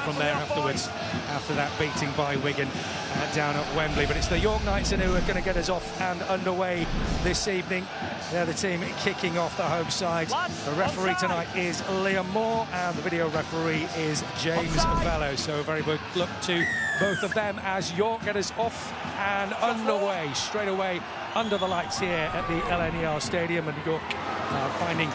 from there afterwards, after that beating by Wigan down at Wembley. But it's the York Knights who are going to get us off and underway this evening. They're the team kicking off the home side. The referee tonight is Liam Moore, and the video referee is James Fellows. So a very good look to both of them as York get us off and underway straight away under the lights here at the LNER Stadium, and York finding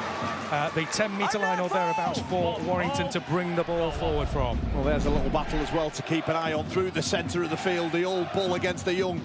the 10-metre line or thereabouts for Warrington to bring the ball forward from. Well, there's a little battle as well to keep an eye on through the centre of the field. The old bull against the young.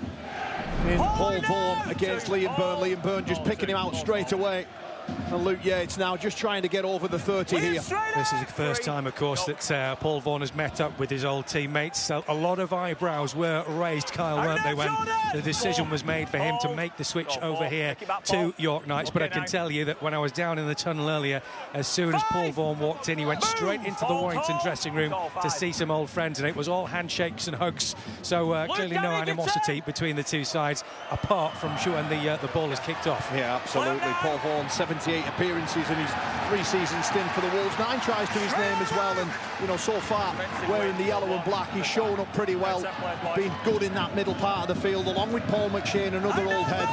In Paul Vaughan against Liam Byrne. Liam Byrne just picking him out straight away. And Luke Yates now just trying to get over the 30 here. This is the first time, of course, that Paul Vaughan has met up with his old teammates. So a lot of eyebrows were raised, Kyle, weren't they, when the decision was made for him to make the switch over here to York Knights. But I can tell you that when I was down in the tunnel earlier, as soon as Paul Vaughan walked in, he went straight into the Warrington dressing room to see some old friends, and it was all handshakes and hugs. So clearly no animosity between the two sides, apart from when the ball is kicked off. Yeah, absolutely. Paul Vaughan, 78 appearances in his 3-season stint for the Wolves, 9 tries to his name as well, and you know, so far wearing the yellow and black, he's shown up pretty well, been good in that middle part of the field, along with Paul McShane, another old head,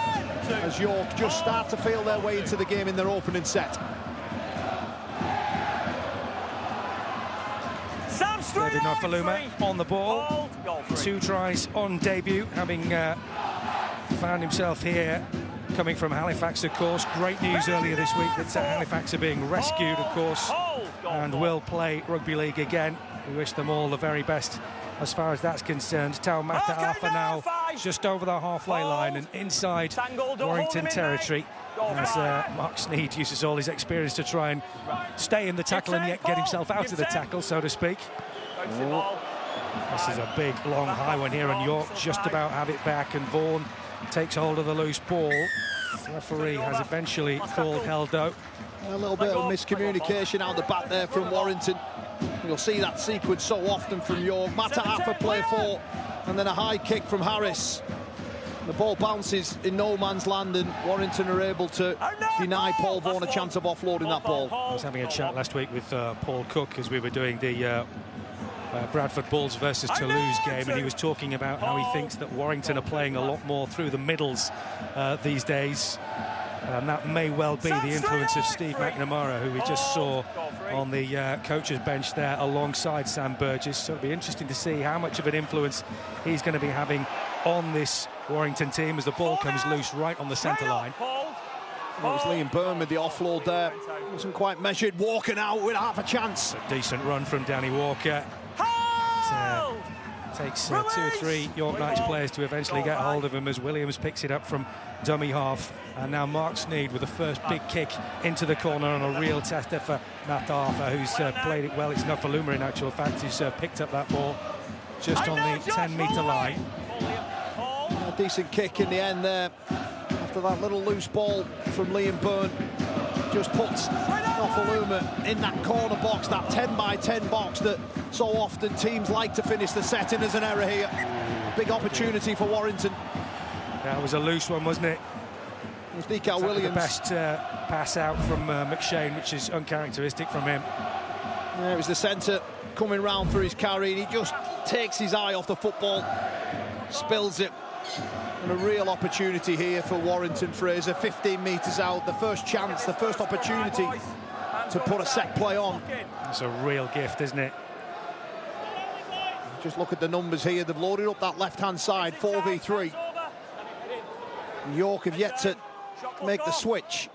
as York just start to feel their way into the game in their opening set. David Nofaluma on the ball, 2 tries on debut, having found himself here coming from Halifax, of course. Great news earlier this week that Halifax are being rescued, of course, and will play rugby league again. We wish them all the very best as far as that's concerned. Tau Mata'afa now just over the halfway line and inside Warrington territory, as Mark Sneed uses all his experience to try and stay in the tackle and yet get himself out of the tackle, so to speak. This is a big, long, high one here, and York just about have it back, and Vaughan takes hold of the loose ball. The referee has eventually called held-out. A little bit of miscommunication out the back there from Warrington. You'll see that sequence so often from York. Mata'afa play 4, and then a high kick from Harris. The ball bounces in no man's land, and Warrington are able to deny Paul Vaughan a chance of offloading that ball. I was having a chat last week with Paul Cook as we were doing the Bradford Bulls versus Toulouse game, and he was talking about how he thinks that Warrington are playing a lot more through the middles these days, and that may well be the influence of Steve McNamara, who we just saw on the coach's bench there alongside Sam Burgess. So it'll be interesting to see how much of an influence he's going to be having on this Warrington team as the ball comes loose right on the centre line. It was Liam Byrne with the offload there. Wasn't quite measured. Walking out with half a chance. A decent run from Danny Walker. It takes 2 or 3 York Knights players to eventually get hold of him as Williams picks it up from dummy half. And now Mark Sneed with the first big kick into the corner on a real tester for Mata'afa, who's played it well. It's Nofaluma in actual fact who's picked up that ball just on the 10-metre line. A decent kick in the end there after that little loose ball from Liam Byrne. Just puts Nofaluma in that corner box, that 10-by-10 box that so often teams like to finish the set in. As an error here. Big opportunity for Warrington. That was a loose one, wasn't it? It was Decal Williams. The best pass out from McShane, which is uncharacteristic from him. Yeah, it was the centre coming round for his carry, and he just takes his eye off the football, spills it. And a real opportunity here for Warrington. Fraser, 15 metres out, the first chance, the first opportunity to put a set play on. It's a real gift, isn't it? Just look at the numbers here. They've loaded up that left-hand side, 4v3. And York have yet to make the switch.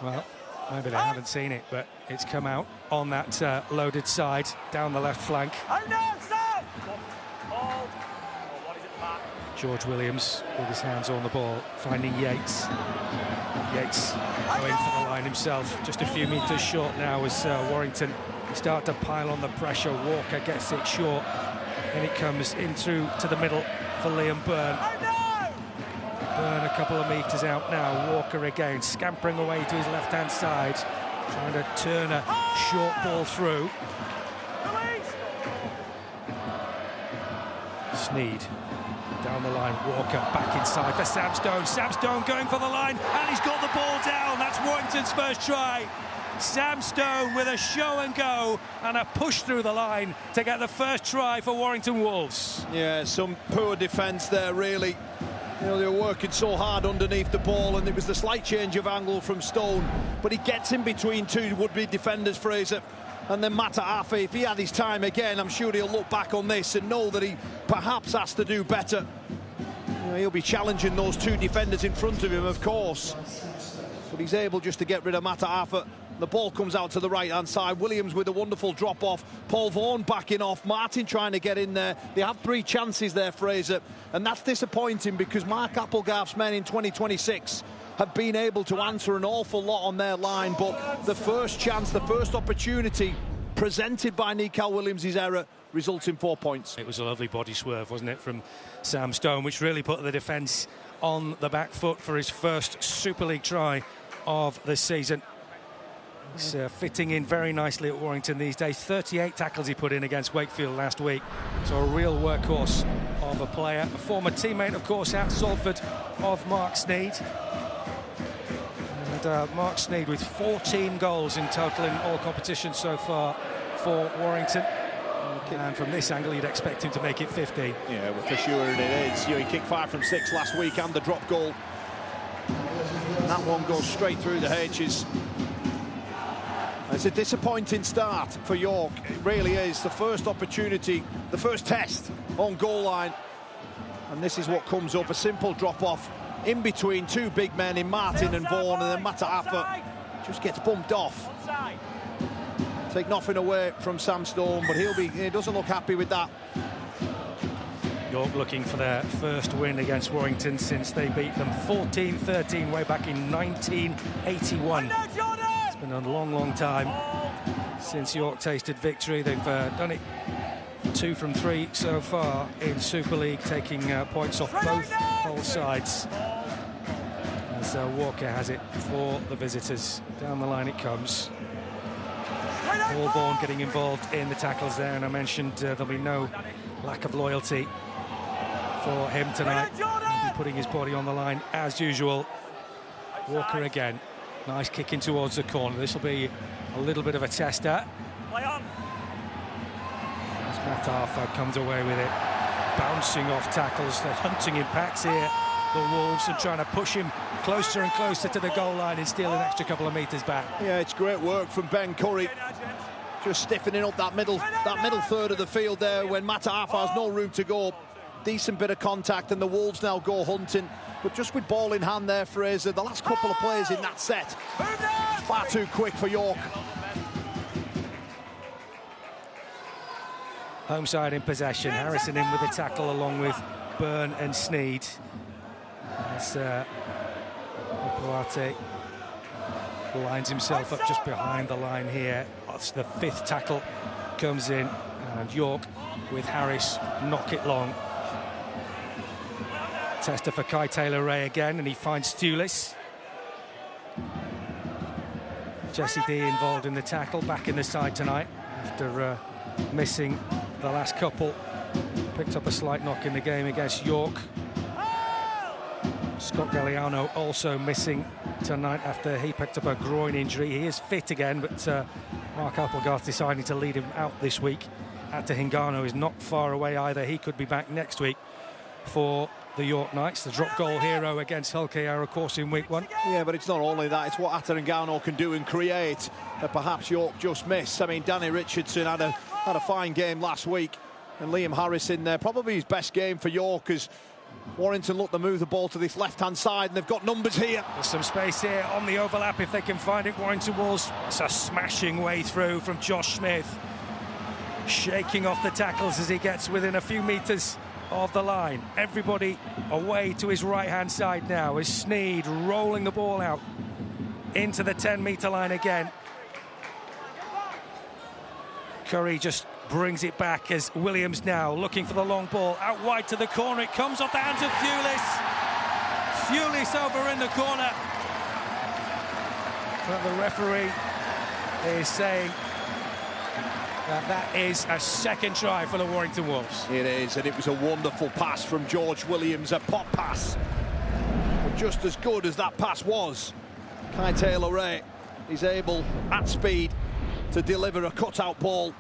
Well, maybe they haven't seen it, but it's come out on that loaded side down the left flank. George Williams with his hands on the ball, finding Yates. Yates going for the line himself, just a few metres short now as Warrington start to pile on the pressure. Walker gets it short, and it comes in through to the middle for Liam Byrne. Byrne a couple of metres out now. Walker again, scampering away to his left-hand side, trying to turn a short ball through. Sneed down the line, Walker back inside for Sam Stone. Sam Stone going for the line, and he's got the ball down. That's Warrington's first try. Sam Stone with a show and go and a push through the line to get the first try for Warrington Wolves. Yeah, some poor defence there, really. You know, they were working so hard underneath the ball, and it was the slight change of angle from Stone, but he gets in between two would-be defenders, Fraser, and then Mataafa. If he had his time again, I'm sure he'll look back on this and know that he perhaps has to do better. You know, he'll be challenging those two defenders in front of him, of course, but he's able just to get rid of Mataafa. The ball comes out to the right-hand side. Williams with a wonderful drop-off. Paul Vaughan backing off. Martin trying to get in there. They have 3 chances there, Fraser, and that's disappointing because Mark Applegarth's men in 2026 have been able to answer an awful lot on their line, but the first chance, the first opportunity presented by Nical Williams' error results in 4 points. It was a lovely body swerve, wasn't it, from Sam Stone, which really put the defence on the back foot for his first Super League try of the season. He's fitting in very nicely at Warrington these days. 38 tackles he put in against Wakefield last week. So a real workhorse of a player. A former teammate, of course, at Salford of Mark Sneyd. And Mark Sneyd with 14 goals in total in all competitions so far for Warrington. And from this angle, you'd expect him to make it 15. Yeah, well, for sure it is. You know, he kicked 5 from 6 last week and the drop goal. And that one goes straight through the H's. It's a disappointing start for York. It really is. The first opportunity, the first test on goal line. And this is what comes up, a simple drop-off in between 2 big men in Martin and Vaughan, and then Mataafa just gets bumped off. Take nothing away from Sam Stone, but he doesn't look happy with that. York looking for their first win against Warrington since they beat them 14-13 way back in 1981. It's been a long, long time since York tasted victory. They've done it 2 from 3 so far in Super League, taking points off both sides. As Walker has it for the visitors. Down the line it comes. Paul Vaughan getting involved in the tackles there, and I mentioned there'll be no lack of loyalty for him tonight. He'll be putting his body on the line as usual. Walker again. Nice kick in towards the corner. This will be a little bit of a tester. As Mataafa comes away with it. Bouncing off tackles. They're hunting in packs here, the Wolves, and trying to push him closer and closer to the goal line and steal an extra couple of metres back. Yeah, it's great work from Ben Curry. Just stiffening up that middle third of the field there when Mataafa has no room to go. Decent bit of contact, and the Wolves now go hunting. But just with ball in hand there, Fraser, the last couple of plays in that set, far too quick for York. Home side in possession. Harrison in with the tackle along with Byrne and Sneyd. As Puate lines himself up just behind the line here. That's the 5th tackle comes in, and York with Harris knock it long. Tester for Kai Taylor-Ray again, and he finds Stulis. Jesse D involved in the tackle, back in the side tonight after missing the last couple. Picked up a slight knock in the game against York. Scott Galliano also missing tonight after he picked up a groin injury. He is fit again, but Mark Applegarth deciding to lead him out this week. Atta Hingano is not far away either. He could be back next week for the York Knights, the drop goal hero against Hull KR, of course, in week 1. Yeah, but it's not only that, it's what Atta Hingano can do and create that perhaps York just missed. I mean, Danny Richardson had a fine game last week, and Liam Harris in there, probably his best game for York, as Warrington look to move the ball to this left-hand side, and they've got numbers here. There's some space here on the overlap if they can find it. Warrington Wolves, it's a smashing way through from Josh Smith, shaking off the tackles as he gets within a few metres of the line. Everybody away to his right-hand side now as Sneyd rolling the ball out into the 10-metre line again. Curry just brings it back as Williams now looking for the long ball out wide to the corner. It comes off the hands of Thulis over in the corner. But the referee is saying that is a second try for the Warrington Wolves. It is, and it was a wonderful pass from George Williams, a pop pass. But just as good as that pass was, Kai Taylor-Ray he's able, at speed, to deliver a cut-out ball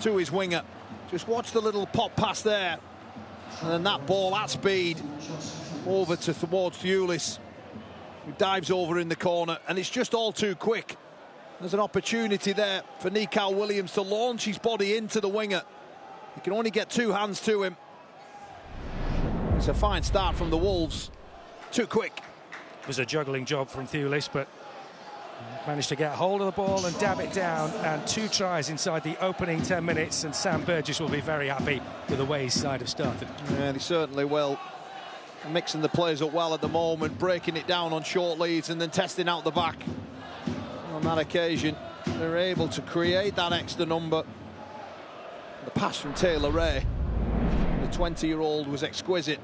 to his winger. Just watch the little pop pass there. And then that ball at speed over towards Thewlis, who dives over in the corner, and it's just all too quick. There's an opportunity there for Nico Williams to launch his body into the winger. He can only get two hands to him. It's a fine start from the Wolves. Too quick. It was a juggling job from Thewlis, but managed to get hold of the ball and dab it down, and 2 tries inside the opening 10 minutes, and Sam Burgess will be very happy with the way his side have started. Yeah, they certainly will. Mixing the players up well at the moment, breaking it down on short leads and then testing out the back. On that occasion, they're able to create that extra number. The pass from Taylor Ray, the 20-year-old, was exquisite.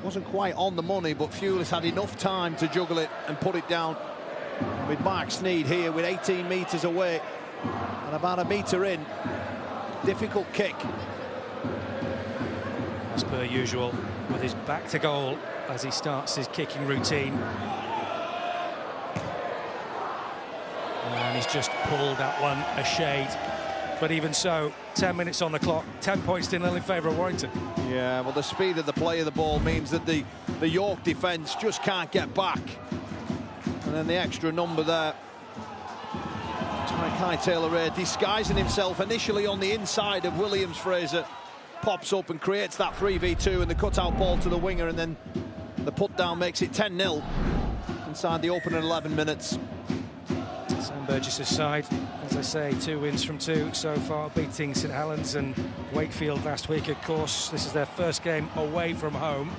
Wasn't quite on the money, but Thewlis had enough time to juggle it and put it down. With Mark Sneed here with 18 metres away and about a metre in. Difficult kick. As per usual, with his back to goal as he starts his kicking routine. And he's just pulled that one a shade. But even so, 10 minutes on the clock, 10 points to 0 in favour of Warrington. Yeah, well, the speed of the play of the ball means that the York defence just can't get back. And then the extra number there. Kai Taylor-Ray disguising himself initially on the inside of Williams-Fraser. Pops up and creates that 3v2 and the cut-out ball to the winger, and then the put-down makes it 10-0 inside the opening 11 minutes. Sam Burgess' side, as I say, 2 wins from 2 so far, beating St Helens and Wakefield last week, of course. This is their first game away from home.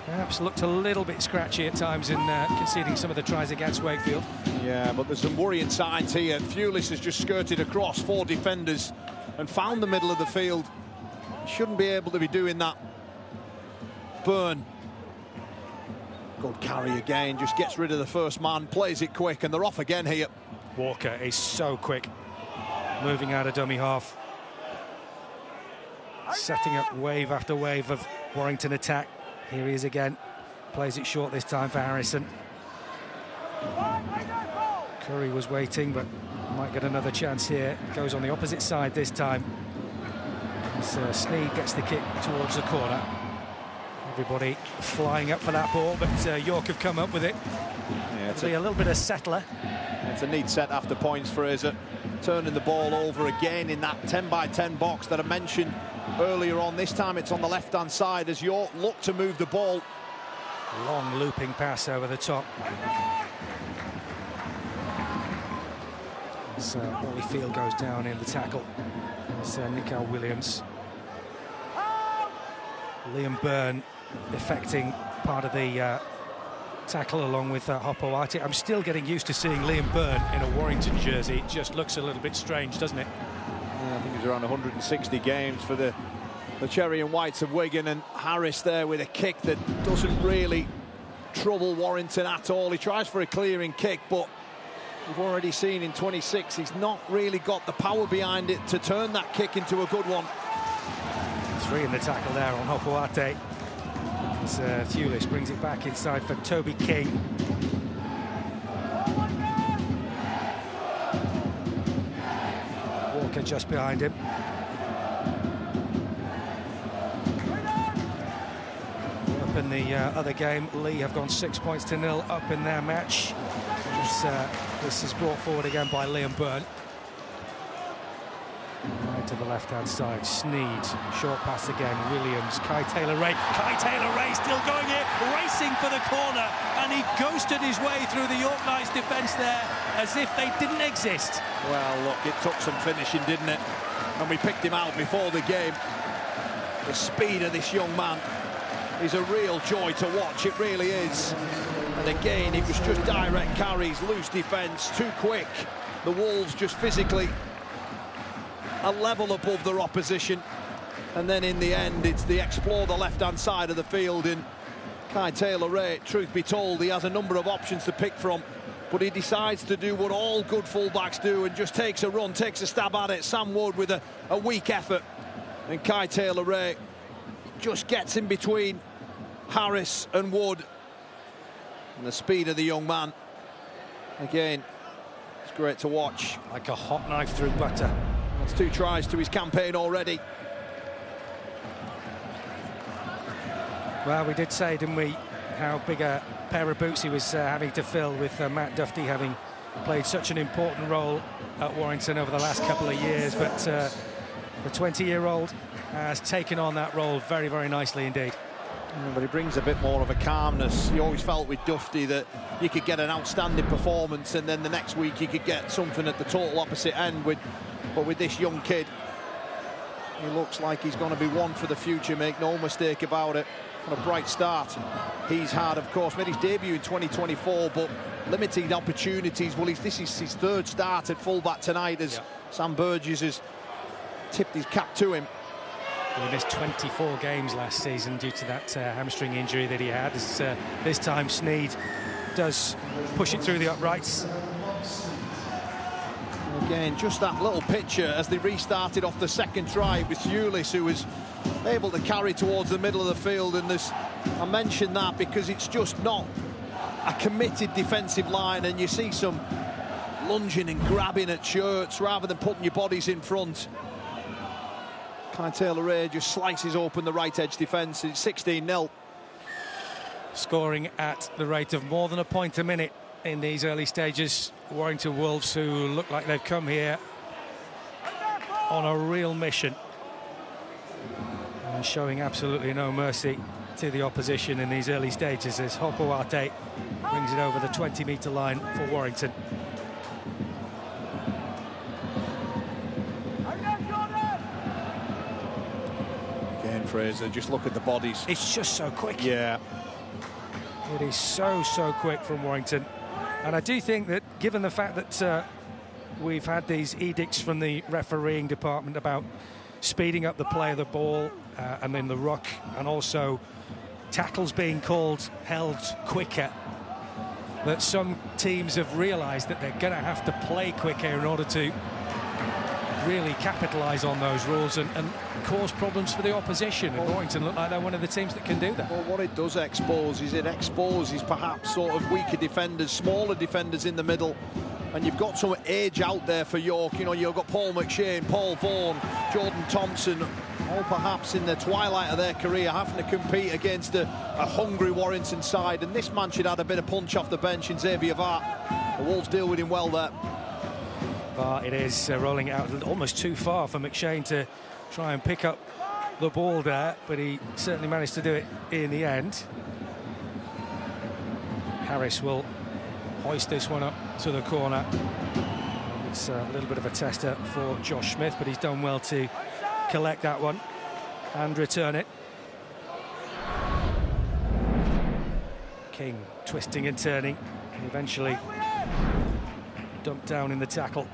Perhaps looked a little bit scratchy at times in conceding some of the tries against Wakefield. Yeah, but there's some worrying signs here. Thewlis has just skirted across 4 defenders and found the middle of the field. Shouldn't be able to be doing that. Byrne. Good carry again, just gets rid of the first man, plays it quick, and they're off again here. Walker is so quick, moving out of dummy half. Setting up wave after wave of Warrington attack. Here he is again. Plays it short this time for Harrison. Curry was waiting, but might get another chance here. Goes on the opposite side this time. As Sneed gets the kick towards the corner. Everybody flying up for that ball, but York have come up with it. Yeah, it's a little bit of settler. It's a neat set after points, Fraser. Turning the ball over again in that 10-by-10 box that I mentioned earlier on. This time it's on the left-hand side as York look to move the ball. Long looping pass over the top. So Holyfield goes down in the tackle. There's Nico Williams. Liam Byrne effecting part of the tackle along with Hopoate. I'm still getting used to seeing Liam Byrne in a Warrington jersey. It just looks a little bit strange, doesn't it? Yeah, I think he's around 160 games for the Cherry and Whites of Wigan, and Harris there with a kick that doesn't really trouble Warrington at all. He tries for a clearing kick, but we've already seen in 26 he's not really got the power behind it to turn that kick into a good one. 3 in the tackle there on Hopoate. Thewlis brings it back inside for Toby King. Walker just behind him. Up in the other game, Lee have gone 6 points to 0 up in their match. This is brought forward again by Liam Byrne. Right to the left-hand side, Sneed, short pass again, Williams, Kai Taylor-Ray. Kai Taylor-Ray still going here, racing for the corner, and he ghosted his way through the York Knights defence there as if they didn't exist. Well, look, it took some finishing, didn't it? And we picked him out before the game. The speed of this young man is a real joy to watch, it really is. And again, it was just direct carries, loose defence, too quick. The Wolves just physically a level above their opposition, and then in the end it's the explore the left-hand side of the field. And Kai Taylor-Ray, truth be told, he has a number of options to pick from, but he decides to do what all good fullbacks do and just takes a run, takes a stab at it. Sam Wood with a weak effort, and Kai Taylor-Ray just gets in between Harris and Wood. And the speed of the young man Again, it's great to watch. Like a hot knife through butter. That's 2 tries to his campaign already. Well, we did say, didn't we, how big a pair of boots he was having to fill with Matt Duffy having played such an important role at Warrington over the last couple of years. But the 20-year-old has taken on that role very, very nicely indeed. But he brings a bit more of a calmness. You always felt with Duffy that you could get an outstanding performance and then the next week you could get something at the total opposite end. But with this young kid, he looks like he's going to be one for the future, make no mistake about it. What a bright start he's had, of course. Made his debut in 2024, but limited opportunities. Well, this is his 3rd start at fullback tonight as Sam Burgess has tipped his cap to him. He missed 24 games last season due to that hamstring injury that he had. This time Sneed does push it through the uprights. Again, just that little picture as they restarted off the 2nd try. It was Ulis who was able to carry towards the middle of the field, and I mentioned that because it's just not a committed defensive line, and you see some lunging and grabbing at shirts rather than putting your bodies in front. Kai Taylor-Ray just slices open the right edge defence. It's 16-0. Scoring at the rate of more than a point a minute in these early stages. Warrington Wolves, who look like they've come here on a real mission and showing absolutely no mercy to the opposition in these early stages as Hopoate brings it over the 20-metre line for Warrington. Fraser, just look at the bodies. It's just so quick. Yeah. It is so quick from Warrington. And I do think that, given the fact that we've had these edicts from the refereeing department about speeding up the play of the ball and then the ruck, and also tackles being held quicker, that some teams have realised that they're going to have to play quicker in order to really capitalise on those rules and cause problems for the opposition. And Warrington look like they're one of the teams that can do that. Well, what it does expose is it exposes perhaps sort of weaker defenders, smaller defenders in the middle, and you've got some age out there for York. You know, you've got Paul McShane, Paul Vaughan, Jordan Thompson, all perhaps in the twilight of their career, having to compete against a hungry Warrington side, and this man should have a bit of punch off the bench in Xavier Vart. The Wolves deal with him well there. It is rolling out almost too far for McShane to try and pick up the ball there, but he certainly managed to do it in the end. Harris will hoist this one up to the corner. It's a little bit of a tester for Josh Smith, but he's done well to collect that one and return it. King twisting and turning, and eventually dumped down in the tackle.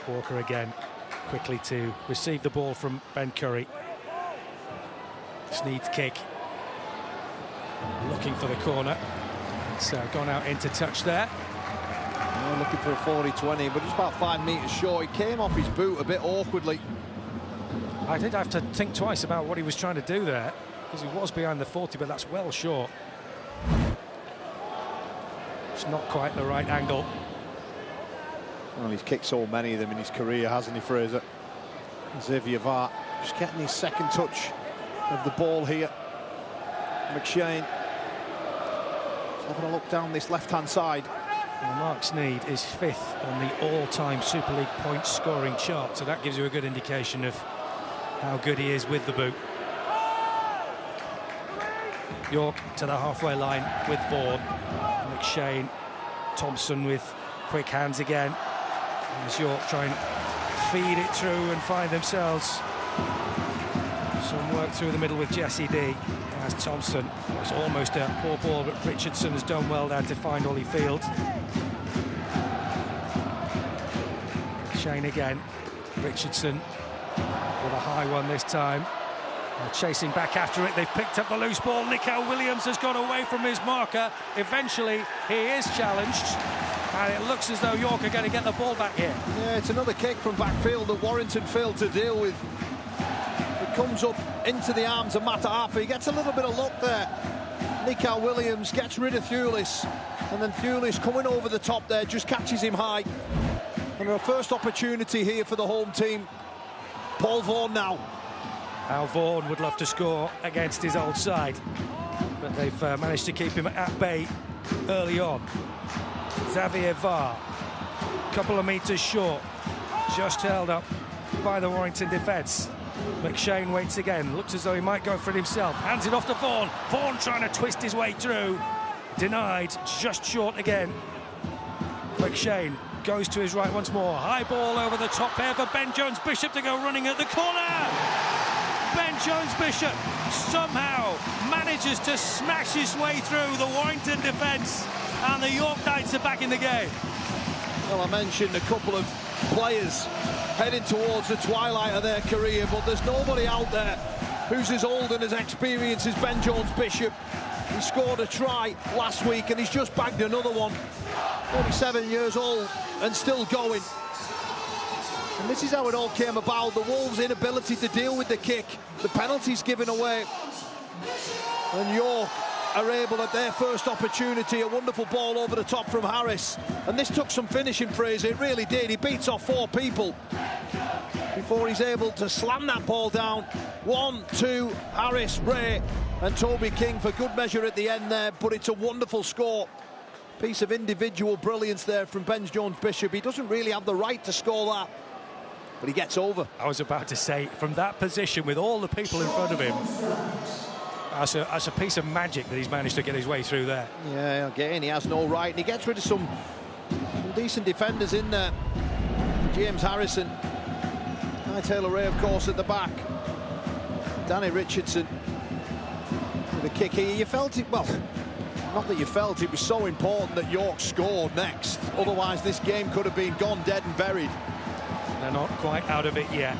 Walker again, quickly to receive the ball from Ben Curry. Sneed's kick, looking for the corner. It's gone out into touch there. Looking for a 40-20, but it's about 5 metres short. He came off his boot a bit awkwardly. I did have to think twice about what he was trying to do there, because he was behind the 40, but that's well short. It's not quite the right angle. Well, he's kicked so many of them in his career, hasn't he, Fraser? Xavier Vart just getting his 2nd touch of the ball here. McShane having a look down this left-hand side. Well, Mark Sneed is 5th on the all-time Super League points scoring chart, so that gives you a good indication of how good he is with the boot. York to the halfway line with Vaughan. McShane, Thompson with quick hands again. As York try and feed it through and find themselves some work through the middle with Jesse D. As Thompson, it's almost a poor ball, but Richardson has done well there to find Ollie Field. Shane again. Richardson with a high one this time. They're chasing back after it. They've picked up the loose ball. Nikhil Williams has gone away from his marker. Eventually, he is challenged. And it looks as though York are going to get the ball back here. Yeah, it's another kick from backfield that Warrington failed to deal with. It comes up into the arms of Matt Arthur. He gets a little bit of luck there. Nico Williams gets rid of Thewlis, and then Thewlis coming over the top there, just catches him high. And our first opportunity here for the home team. Paul Vaughan now. Al Vaughan would love to score against his old side, but they've managed to keep him at bay early on. Xavier Var, couple of meters short, just held up by the Warrington defence. McShane waits again, looks as though he might go for it himself, hands it off to Vaughan. Vaughan trying to twist his way through, denied, just short again. McShane goes to his right once more, high ball over the top there for Ben Jones-Bishop to go running at the corner. Ben Jones-Bishop somehow manages to smash his way through the Warrington defence, and the York Knights are back in the game. Well, I mentioned a couple of players heading towards the twilight of their career, but there's nobody out there who's as old and as experienced as Ben Jones-Bishop. He scored a try last week and he's just bagged another one. 47 years old and still going. And this is how it all came about. The Wolves' inability to deal with the kick, the penalties given away, and York are able at their first opportunity, a wonderful ball over the top from Harris. And this took some finishing, Fraser, it really did. He beats off 4 people before he's able to slam that ball down. 1, 2, Harris, Ray and Toby King for good measure at the end there, but it's a wonderful score. Piece of individual brilliance there from Ben Jones-Bishop. He doesn't really have the right to score that, but he gets over. I was about to say, from that position with all the people in front of him, that's a piece of magic that he's managed to get his way through there. Yeah, again, he has no right, and he gets rid of some decent defenders in there. James Harrison, Taylor Ray, of course, at the back. Danny Richardson with a kick here. You felt it, well, not that you felt, it was so important that York scored next. Otherwise, this game could have been gone dead and buried. They're not quite out of it yet.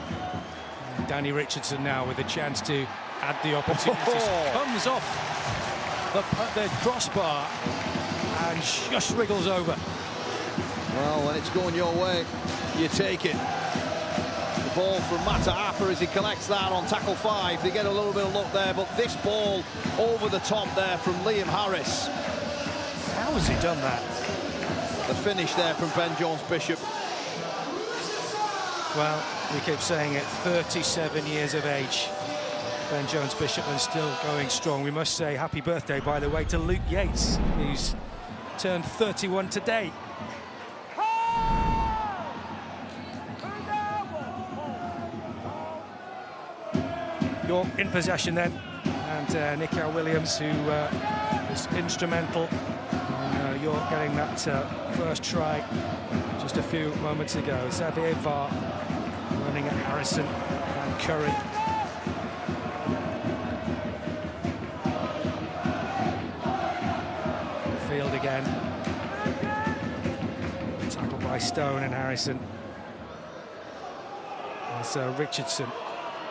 Danny Richardson now with a chance to add the opportunities. Comes off the crossbar and just wriggles over. Well, when it's going your way, you take it. The ball from Mata Affer as he collects that on tackle 5. They get a little bit of luck there, but this ball over the top there from Liam Harris. How has he done that? The finish there from Ben Jones-Bishop. Well, we keep saying it, 37 years of age. Ben Jones-Bishop is still going strong. We must say happy birthday, by the way, to Luke Yates, who's turned 31 today. York in possession then, and Nico Williams, who was instrumental in York getting that first try just a few moments ago. Xavier Var running at Harrison and Curry. Field again. Tackled by Stone and Harrison. As Richardson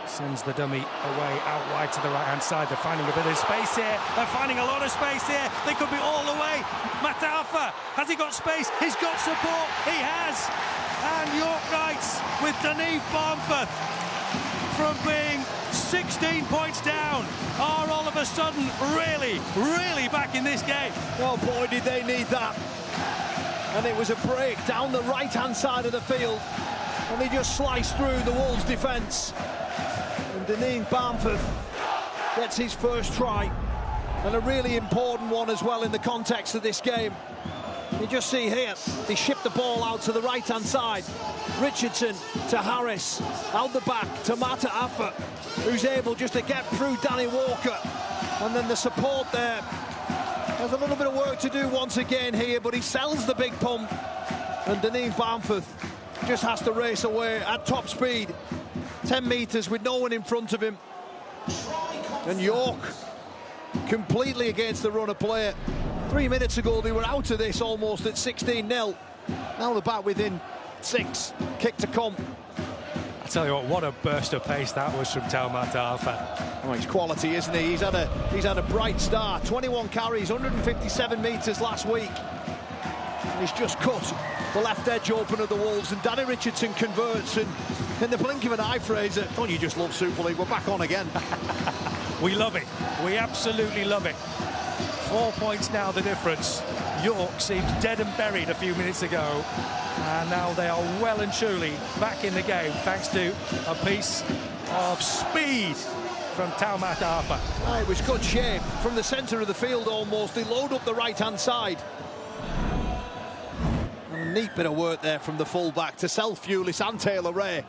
sends the dummy away out wide to the right-hand side. They're finding a bit of space here. They're finding a lot of space here. They could be all the way. Matafa, has he got space? He's got support. He has. And York Knights with Deneve Barmforth, from being 16 points down, are all of a sudden really, really back in this game. Oh boy, did they need that. And it was a break down the right-hand side of the field. And they just sliced through the Wolves' defence. And Deneve Barmforth gets his first try, and a really important one as well in the context of this game. You just see here, they ship the ball out to the right-hand side. Richardson to Harris, out the back to Mata Affer, who's able just to get through Danny Walker. And then the support there. There's a little bit of work to do once again here, but he sells the big pump. And Deneve Barmforth just has to race away at top speed. 10 metres with no one in front of him. And York completely against the run of play. 3 minutes ago they were out of this almost at 16-0. Now they're back within 6. Kick to come. I tell you what a burst of pace that was from Mata Affer. Oh, he's quality, isn't he? He's had a bright start. 21 carries, 157 metres last week. And he's just cut the left edge open of the Wolves, and Danny Richardson converts, and in the blink of an eye, Fraser, don't you just love Super League? We're back on again. We love it. We absolutely love it. 4 points now the difference. York seemed dead and buried a few minutes ago, and now they are well and truly back in the game thanks to a piece of speed from Taumat Arfa. It was good shape from the centre of the field almost. They load up the right-hand side. And a neat bit of work there from the full-back to Self-Fulis and Taylor Ray.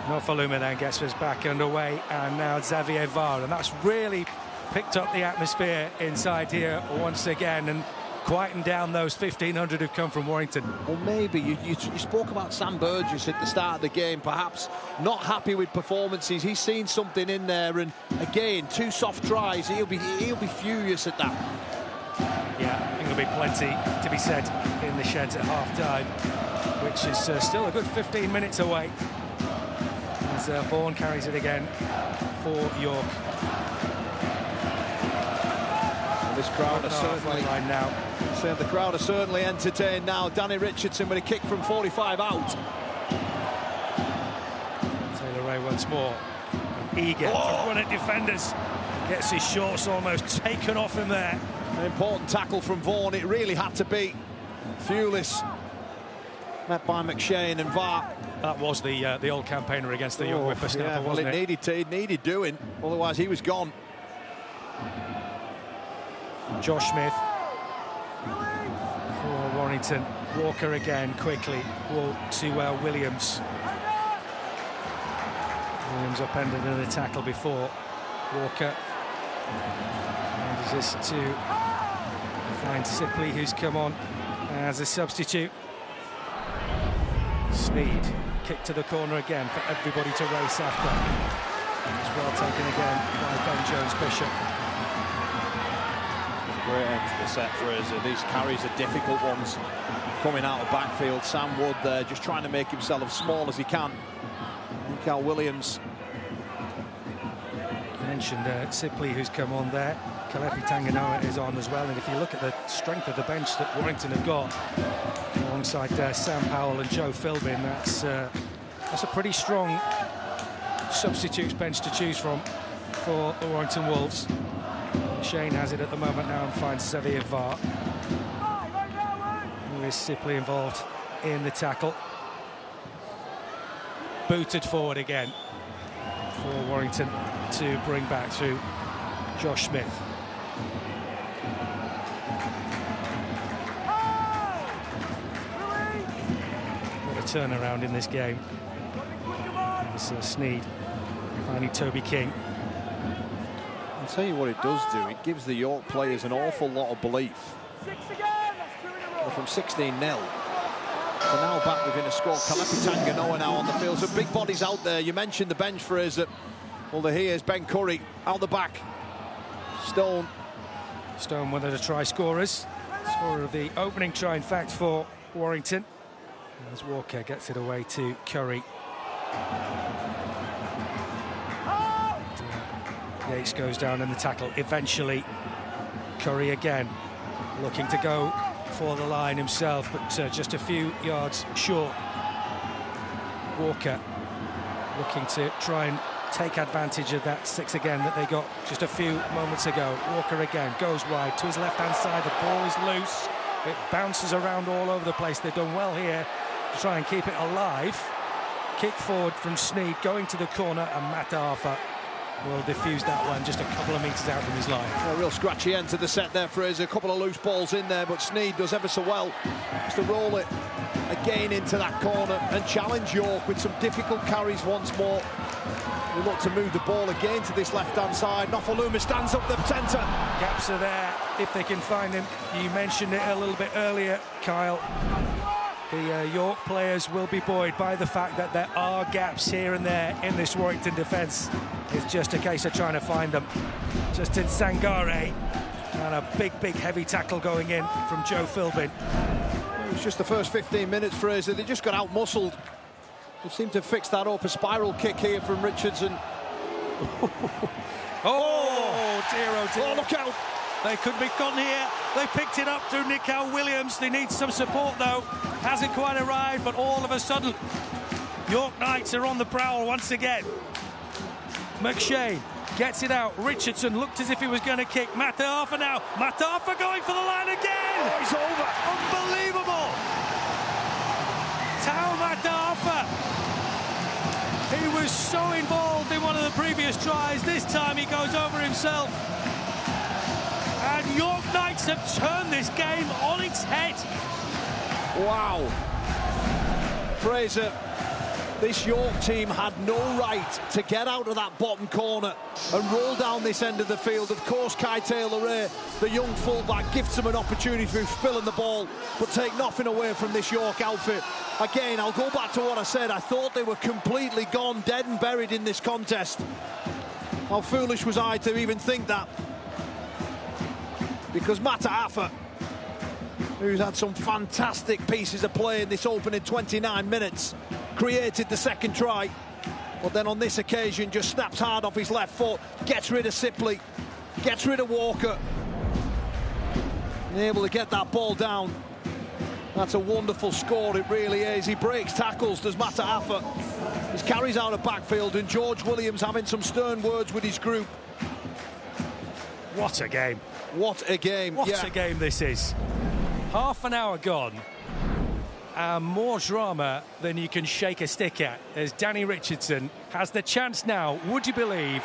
Nofaluma then gets us back underway, and now Xavier Var, and that's really picked up the atmosphere inside here once again and quietened down those 1,500 who've come from Warrington. Well, maybe you spoke about Sam Burgess at the start of the game, perhaps not happy with performances. He's seen something in there, and again, 2 soft tries. He'll be furious at that. Yeah, I think there'll be plenty to be said in the sheds at half-time, which is still a good 15 minutes away. As Vaughan carries it again for York. Well, this crowd are certainly now. So the crowd are certainly entertained now. Danny Richardson with a kick from 45 out. Taylor Ray once more, eager to run at defenders. Gets his shorts almost taken off him there. An important tackle from Vaughan. It really had to be. Fulis met by McShane and Var. That was the old campaigner against the young whippersnapper, wasn't it? It needed doing, otherwise he was gone. Josh Smith for Warrington. Walker again quickly. Ball to Williams. Williams upended in the tackle before. Walker manages to find Sipley, who's come on as a substitute. Sneed, kick to the corner again for everybody to race after. It's well taken again by Ben Jones-Bishop. Great end to the set for us. These carries are difficult ones coming out of backfield. Sam Wood there just trying to make himself as small as he can. Cal Williams. You mentioned Sipley, who's come on there. Kalepi Tanganoa is on as well, and if you look at the strength of the bench that Warrington have got alongside Sam Powell and Joe Philbin, that's a pretty strong substitutes bench to choose from for the Warrington Wolves. Shane has it at the moment now and finds Xavier Var. Who is Sipley involved in the tackle. Booted forward again for Warrington to bring back through Josh Smith. What a turnaround in this game. It's Sneed finding Toby King. I'll tell you what it does do, it gives the York players an awful lot of belief. From 16-0 to now back within a score. Kalepi Tanganoa now on the field. So big bodies out there. You mentioned the bench for us. Well, here's Ben Curry out the back. Stone, one of the try scorers. Scorer of the opening try, in fact, for Warrington. As Walker gets it away to Curry. Yates goes down in the tackle. Eventually, Curry again looking to go for the line himself, but just a few yards short. Walker looking to try and take advantage of that 6 again that they got just a few moments ago. Walker again goes wide to his left-hand side. The ball is loose. It bounces around all over the place. They've done well here to try and keep it alive. Kick forward from Sneed, going to the corner, and Matt Arthur will defuse that one just a couple of metres out from his line. A real scratchy end to the set there for us. A couple of loose balls in there, but Sneed does ever so well just to roll it again into that corner and challenge York with some difficult carries once more. We look to move the ball again to this left-hand side. Nofaluma stands up the centre. Gaps are there if they can find him. You mentioned it a little bit earlier, Kyle. The York players will be buoyed by the fact that there are gaps here and there in this Warrington defence. It's just a case of trying to find them. Justin Sangare, and a big heavy tackle going in from Joe Philbin. It was just the first 15 minutes for us. They just got out-muscled. They seem to fix that up. A spiral kick here from Richardson. Oh dear, oh dear. Oh, look out. They could be gone here. They picked it up through Nickel Williams. They need some support, though. Hasn't quite arrived, but all of a sudden, York Knights are on the prowl once again. McShane Gets it out. Richardson looked as if he was going to kick. Matafa now. Matafa going for the line again. Oh, it's over. Unbelievable. Tao Matafa. He was so involved in one of the previous tries. This time he goes over himself. And York Knights have turned this game on its head. Wow. Fraser, this York team had no right to get out of that bottom corner and roll down this end of the field. Of course, Kai Taylor-Ray, the young fullback, gives them an opportunity through spilling the ball, but take nothing away from this York outfit. Again, I'll go back to what I said. I thought they were completely gone, dead and buried in this contest. How foolish was I to even think that? Because Matafa, who's had some fantastic pieces of play in this opening 29 minutes, created the second try, but then on this occasion just snaps hard off his left foot, gets rid of Sipley, gets rid of Walker, and able to get that ball down. That's a wonderful score, it really is. He breaks tackles, does Matafa. He carries out of backfield, and George Williams having some stern words with his group. What a game. What a game. What a game this is. Half an hour gone. And more drama than you can shake a stick at, as Danny Richardson has the chance now, would you believe,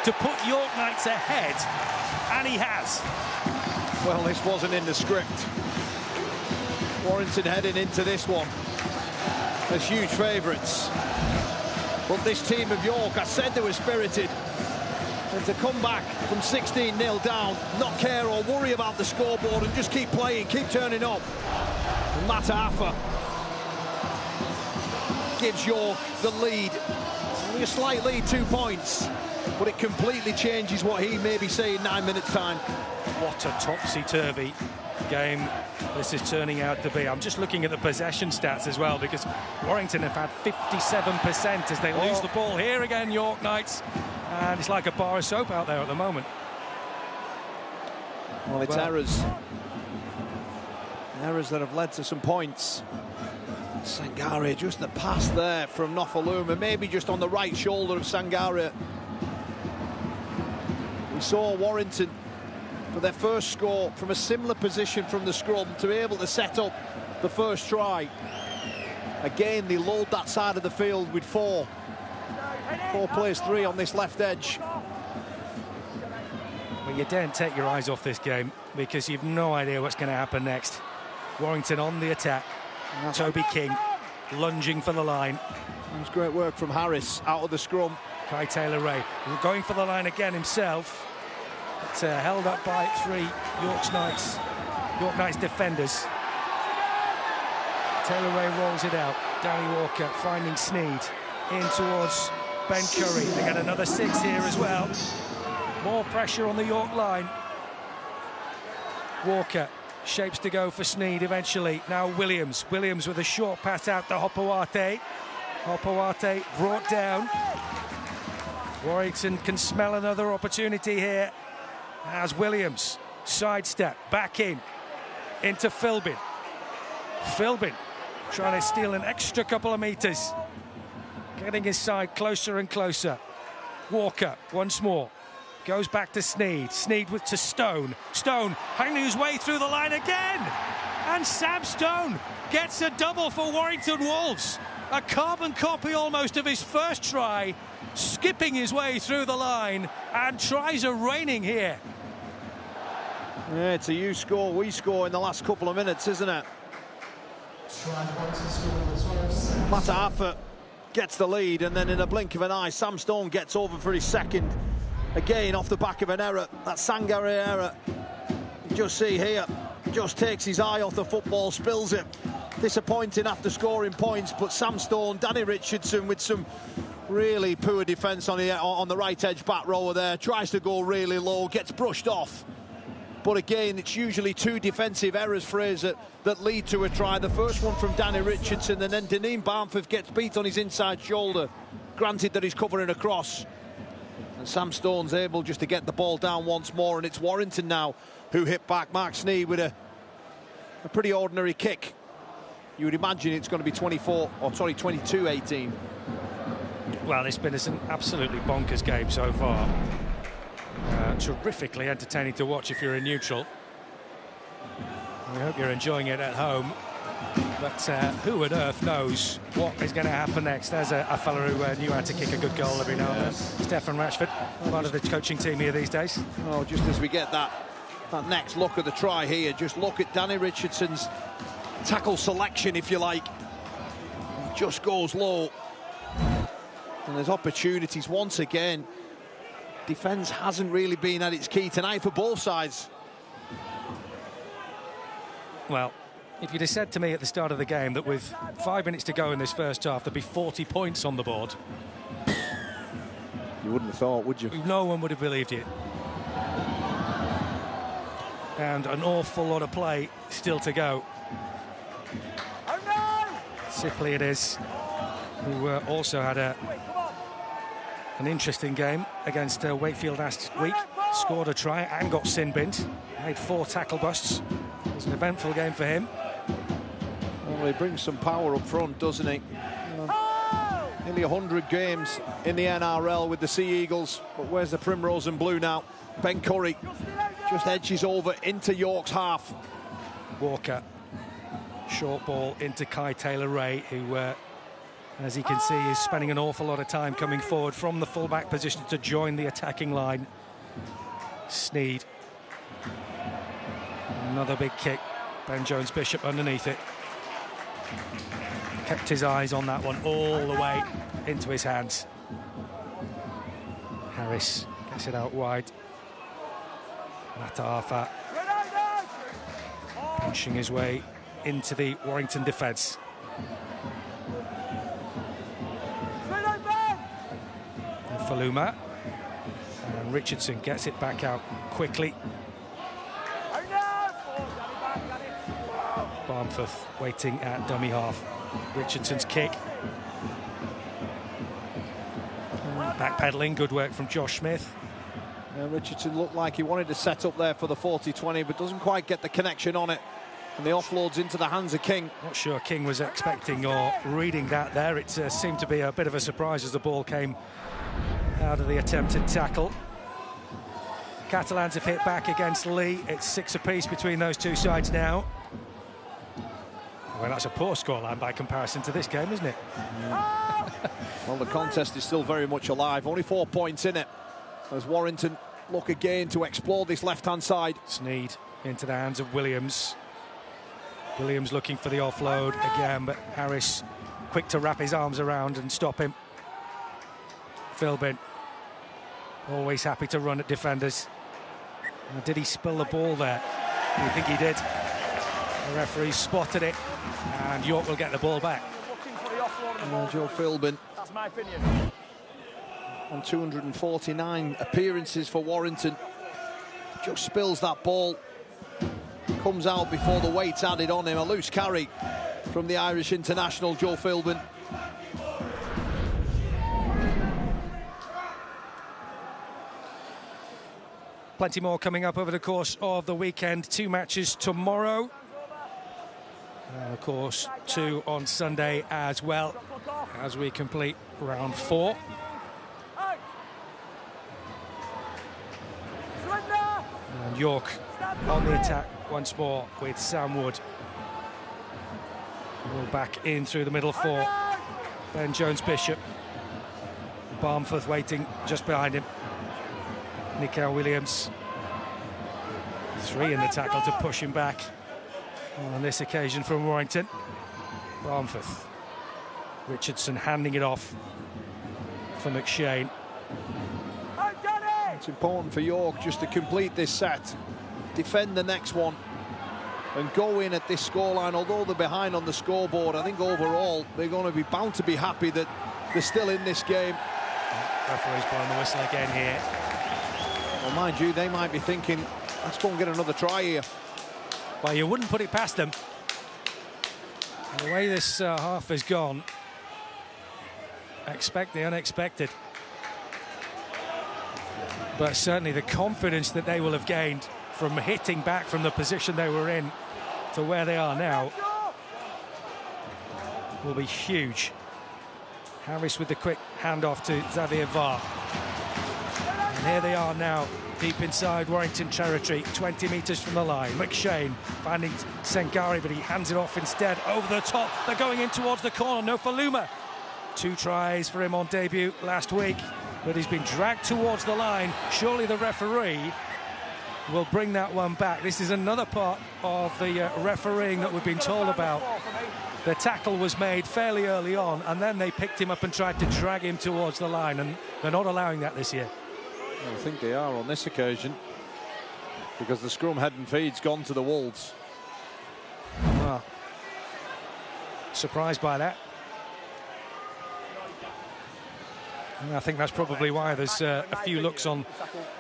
to put York Knights ahead, and he has. Well, this wasn't in the script. Warrington heading into this one as huge favourites. But this team of York, I said they were spirited. And to come back from 16-0 down, not care or worry about the scoreboard and just keep playing, keep turning up. And Matafa gives York the lead. Only a slight lead, 2 points. But it completely changes what he may be saying 9 minutes' time. What a topsy-turvy game this is turning out to be. I'm just looking at the possession stats as well, because Warrington have had 57% as they lose the ball. Here again, York Knights. And it's like a bar of soap out there at the moment. Well, it's errors. Errors that have led to some points. Sangaria, just the pass there from Nofaluma, maybe just on the right shoulder of Sangaria. We saw Warrington for their first score from a similar position from the scrum to be able to set up the first try. Again, they load that side of the field with four plays, three on this left edge. Well, you daren't take your eyes off this game, because you've no idea what's going to happen next. Warrington on the attack. Toby King lunging for the line. That was great work from Harris out of the scrum. Kai Taylor-Ray going for the line again himself. It's held up by three York Knights defenders. Taylor-Ray rolls it out. Danny Walker finding Sneed in towards Ben Curry. They get another 6 here as well. More pressure on the York line. Walker shapes to go for Sneed eventually. Now Williams with a short pass out to Hopoate. Hopoate brought down. Warrington can smell another opportunity here as Williams sidestep back into Philbin. Philbin trying to steal an extra couple of meters, getting his side closer and closer. Walker once more goes back to Sneed. Sneed to Stone. Stone hanging his way through the line again, and Sam Stone gets a double for Warrington Wolves. A carbon copy almost of his first try, skipping his way through the line, and tries are raining here. Yeah, it's a you score, we score in the last couple of minutes, isn't it? Matafa gets the lead, and then in a blink of an eye, Sam Stone gets over for his second. Again, off the back of an error, that Sangaria error. You just see here, just takes his eye off the football, spills it. Disappointing after scoring points, but Sam Stone, Danny Richardson with some really poor defence on the right edge back rower there, tries to go really low, gets brushed off. But again, it's usually two defensive errors, Fraser, that lead to a try. The first one from Danny Richardson, and then Deneen Barnforth gets beat on his inside shoulder. Granted that he's covering across. And Sam Stone's able just to get the ball down once more, and it's Warrington now who hit back. Mark Sneed with a pretty ordinary kick. You would imagine it's going to be 22-18. Well, it's been an absolutely bonkers game so far. terrifically entertaining to watch if you're a neutral. We hope you're enjoying it at home. But who on earth knows what is going to happen next? There's a fella who knew how to kick a good goal every now and then. Stefan Rashford, part of the coaching team here these days. Oh, just as we get that next look at the try here, just look at Danny Richardson's tackle selection, if you like. He just goes low. And there's opportunities once again. Defence hasn't really been at its key tonight for both sides. Well, if you'd have said to me at the start of the game that with 5 minutes to go in this first half, there'd be 40 points on the board, you wouldn't have thought, would you? No one would have believed you. And an awful lot of play still to go. Sipley it is, who also had an interesting game against Wakefield last week. Scored a try and got sin-binned. Made 4 tackle busts. It was an eventful game for him. Well, he brings some power up front, doesn't he? Nearly 100 games in the NRL with the Sea Eagles. But where's the Primrose and Blue now? Ben Curry just edges over into York's half. Walker. Short ball into Kai Taylor-Ray, who, as you can see, is spending an awful lot of time coming forward from the full-back position to join the attacking line. Sneed. Another big kick. Ben Jones-Bishop underneath it. Kept his eyes on that one all the way into his hands. Harris gets it out wide. Mataafa punching his way into the Warrington defence. Faluma. And Richardson gets it back out quickly. Barmforth waiting at dummy half. Richardson's kick. Backpedaling, good work from Josh Smith. Richardson looked like he wanted to set up there for the 40-20, but doesn't quite get the connection on it. And the offloads into the hands of King. Not sure King was expecting or reading that there. It seemed to be a bit of a surprise as the ball came out of the attempted tackle. Catalans have hit back against Lee. It's 6 apiece between those two sides now. Well, that's a poor scoreline by comparison to this game, isn't it? Well, the contest is still very much alive. Only 4 points in it. As Warrington look again to explore this left-hand side. Sneed into the hands of Williams. Williams looking for the offload again, but Harris quick to wrap his arms around and stop him. Philbin, always happy to run at defenders. Did he spill the ball there? I think he did. The referee spotted it, and York will get the ball back. Joe Philbin. That's my opinion. On 249 appearances for Warrington. Just spills that ball. Comes out before the weight's added on him. A loose carry from the Irish international, Joe Philbin. Plenty more coming up over the course of the weekend. 2 matches tomorrow. And of course, 2 on Sunday as well, as we complete round 4. And York on the attack once more with Sam Wood. Ball back in through the middle 4. Ben Jones-Bishop. Barmforth waiting just behind him. Nikhil Williams. 3 in the tackle to push him back. On this occasion from Warrington. Barmforth. Richardson handing it off for McShane. It's important for York just to complete this set, defend the next one, and go in at this scoreline. Although they're behind on the scoreboard, I think overall they're going to be bound to be happy that they're still in this game. Referee's blowing the whistle again here. Well, mind you, they might be thinking, let's go and get another try here. Well, you wouldn't put it past them. And the way this half has gone, expect the unexpected. But certainly the confidence that they will have gained from hitting back from the position they were in to where they are now will be huge. Harris with the quick handoff to Xavier Varr. And here they are now deep inside Warrington territory, 20 metres from the line. McShane finding Sengari, but he hands it off instead over the top. They're going in towards the corner. No Faluma. 2 tries for him on debut last week, but he's been dragged towards the line. Surely the referee will bring that one back. This is another part of the refereeing that we've been told about. The tackle was made fairly early on, and then they picked him up and tried to drag him towards the line, and they're not allowing that this year. I think they are on this occasion, because the scrum head and feed's gone to the Wolves. Well, surprised by that. And I think that's probably why there's a few looks on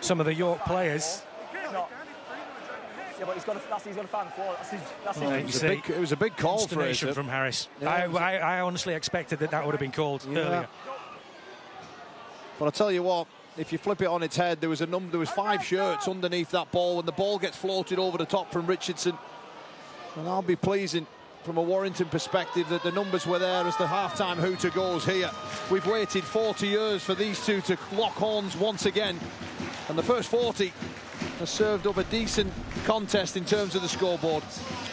some of the York players. Yeah, but he's got to find the floor. It was a big call for Fraser from Harris. Yeah, I honestly expected that would have been called earlier. But I'll tell you what, if you flip it on its head, there was 5 shirts underneath that ball when the ball gets floated over the top from Richardson. And I'll be pleasing from a Warrington perspective that the numbers were there as the half-time hooter goes here. We've waited 40 years for these two to lock horns once again, and the first 40 has served up a decent contest in terms of the scoreboard.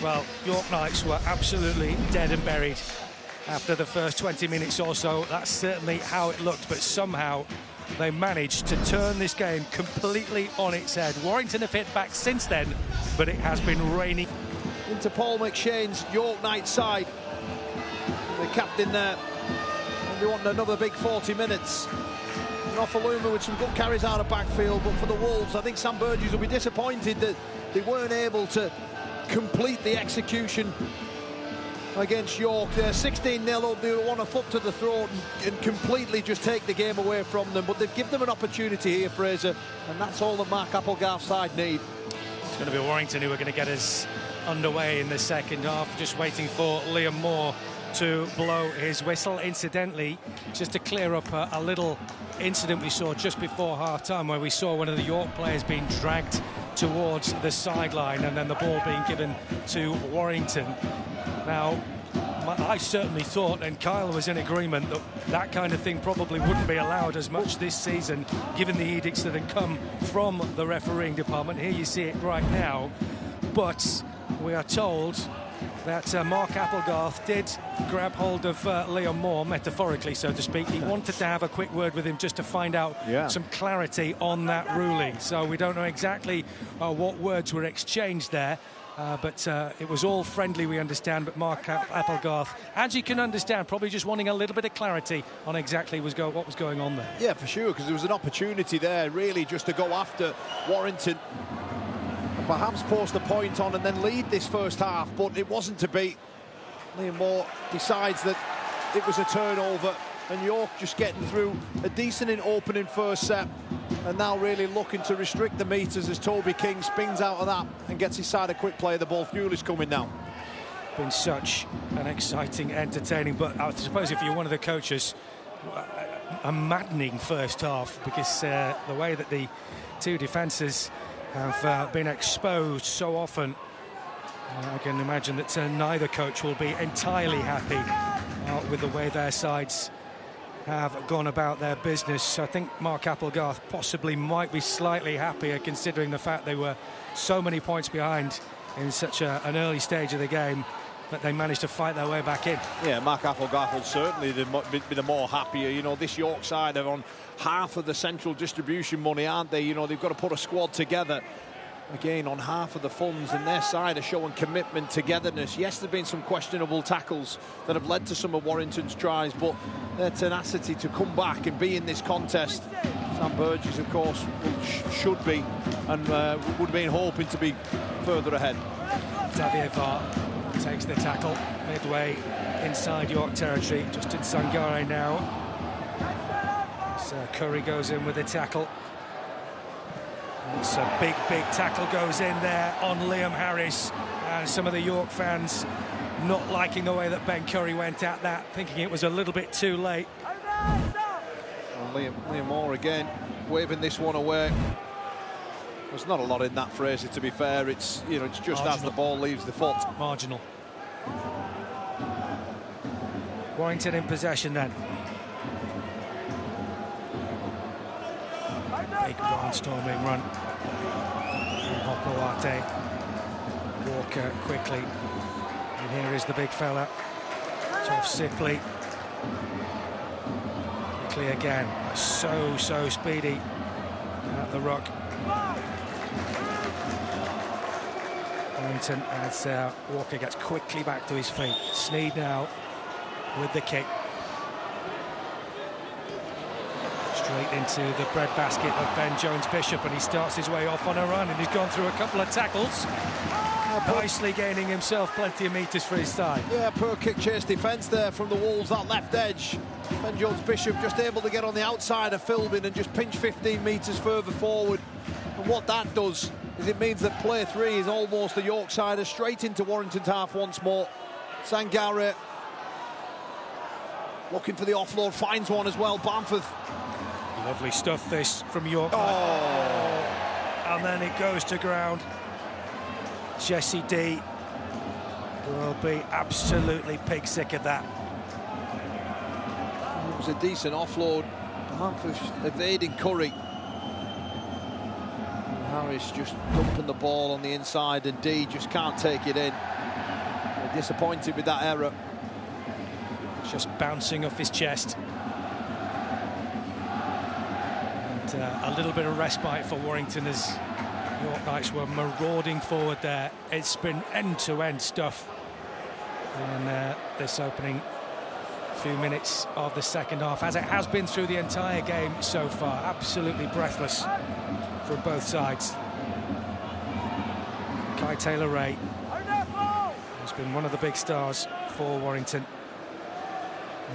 Well, York Knights were absolutely dead and buried after the first 20 minutes or so. That's certainly how it looked, but somehow they managed to turn this game completely on its head. Warrington have hit back since then, but it has been raining. Into Paul McShane's York Knights side. The captain there. And they want another big 40 minutes. Faluma with some good carries out of backfield, but for the Wolves, I think Sam Burgess will be disappointed that they weren't able to complete the execution against York. They're 16-0 up, they want a foot to the throat and completely just take the game away from them, but they've given them an opportunity here, Fraser, and that's all that Mark Applegarth's side need. It's going to be Warrington who are going to get us underway in the second half, just waiting for Liam Moore to blow his whistle. Incidentally, just to clear up a little incident we saw just before half-time, where we saw one of the York players being dragged towards the sideline and then the ball being given to Warrington. Now, I certainly thought, and Kyle was in agreement, that that kind of thing probably wouldn't be allowed as much this season, given the edicts that had come from the refereeing department. Here you see it right now, but we are told that Mark Applegarth did grab hold of Liam Moore, metaphorically, so to speak. He wanted to have a quick word with him just to find out some clarity on that ruling. So we don't know exactly what words were exchanged there, but it was all friendly, we understand. But Mark Applegarth, as you can understand, probably just wanting a little bit of clarity on exactly what was going on there. Yeah, for sure, because there was an opportunity there, really, just to go after Warrington. Perhaps post a point on and then lead this first half, but it wasn't to be. Liam Moore decides that it was a turnover, and York just getting through a decent opening first set, and now really looking to restrict the meters as Toby King spins out of that and gets his side a quick play. The ball fuel is coming now. Been such an exciting, entertaining, but I suppose if you're one of the coaches, a maddening first half, because the way that the two defences have been exposed so often, I can imagine that neither coach will be entirely happy with the way their sides have gone about their business. I think Mark Applegarth possibly might be slightly happier, considering the fact they were so many points behind in such an early stage of the game, that they managed to fight their way back in. Yeah, Mark Applegarth will certainly be the more happier. You know, this York side are on half of the central distribution money, aren't they? You know, they've got to put a squad together, again, on half of the funds, and their side are showing commitment, togetherness. Yes, there have been some questionable tackles that have led to some of Warrington's tries, but their tenacity to come back and be in this contest. Sam Burgess, of course, should be, and would have been hoping to be further ahead. Xavier Var takes the tackle midway inside York territory, just in Sangare now. So Curry goes in with the tackle. It's a big tackle goes in there on Liam Harris, and some of the York fans not liking the way that Ben Curry went at that, thinking it was a little bit too late. Well, Liam Moore again waving this one away. There's not a lot in that, Fraser, to be fair. It's, you know, it's just marginal as the ball leaves the foot. Marginal. Warrington in possession then. Big barnstorming run Hopawate. Walker quickly. And here is the big fella. Tough Sipley. Quickly again. So speedy at the ruck. Warrington as Walker gets quickly back to his feet. Sneed now with the kick. Straight into the breadbasket of Ben Jones-Bishop, and he starts his way off on a run, and he's gone through a couple of tackles. Nicely gaining himself plenty of metres for his side. Yeah, poor kick chase defence there from the Wolves, that left edge. Ben Jones-Bishop just able to get on the outside of Philbin and just pinch 15 metres further forward. And what that does is it means that play 3 is almost a Yorksider straight into Warrington's half once more. Sangare looking for the offload, finds one as well. Bamford. Lovely stuff this from York. Oh. And then it goes to ground. Jesse D will be absolutely pig sick of that. It was a decent offload. Bamford evading Curry. Harris just dumping the ball on the inside, and D just can't take it in. They're disappointed with that error. It's just bouncing off his chest. And a little bit of respite for Warrington as York Knights were marauding forward there. It's been end-to-end stuff in this opening few minutes of the second half, as it has been through the entire game so far. Absolutely breathless from both sides. Kai Taylor-Ray has been one of the big stars for Warrington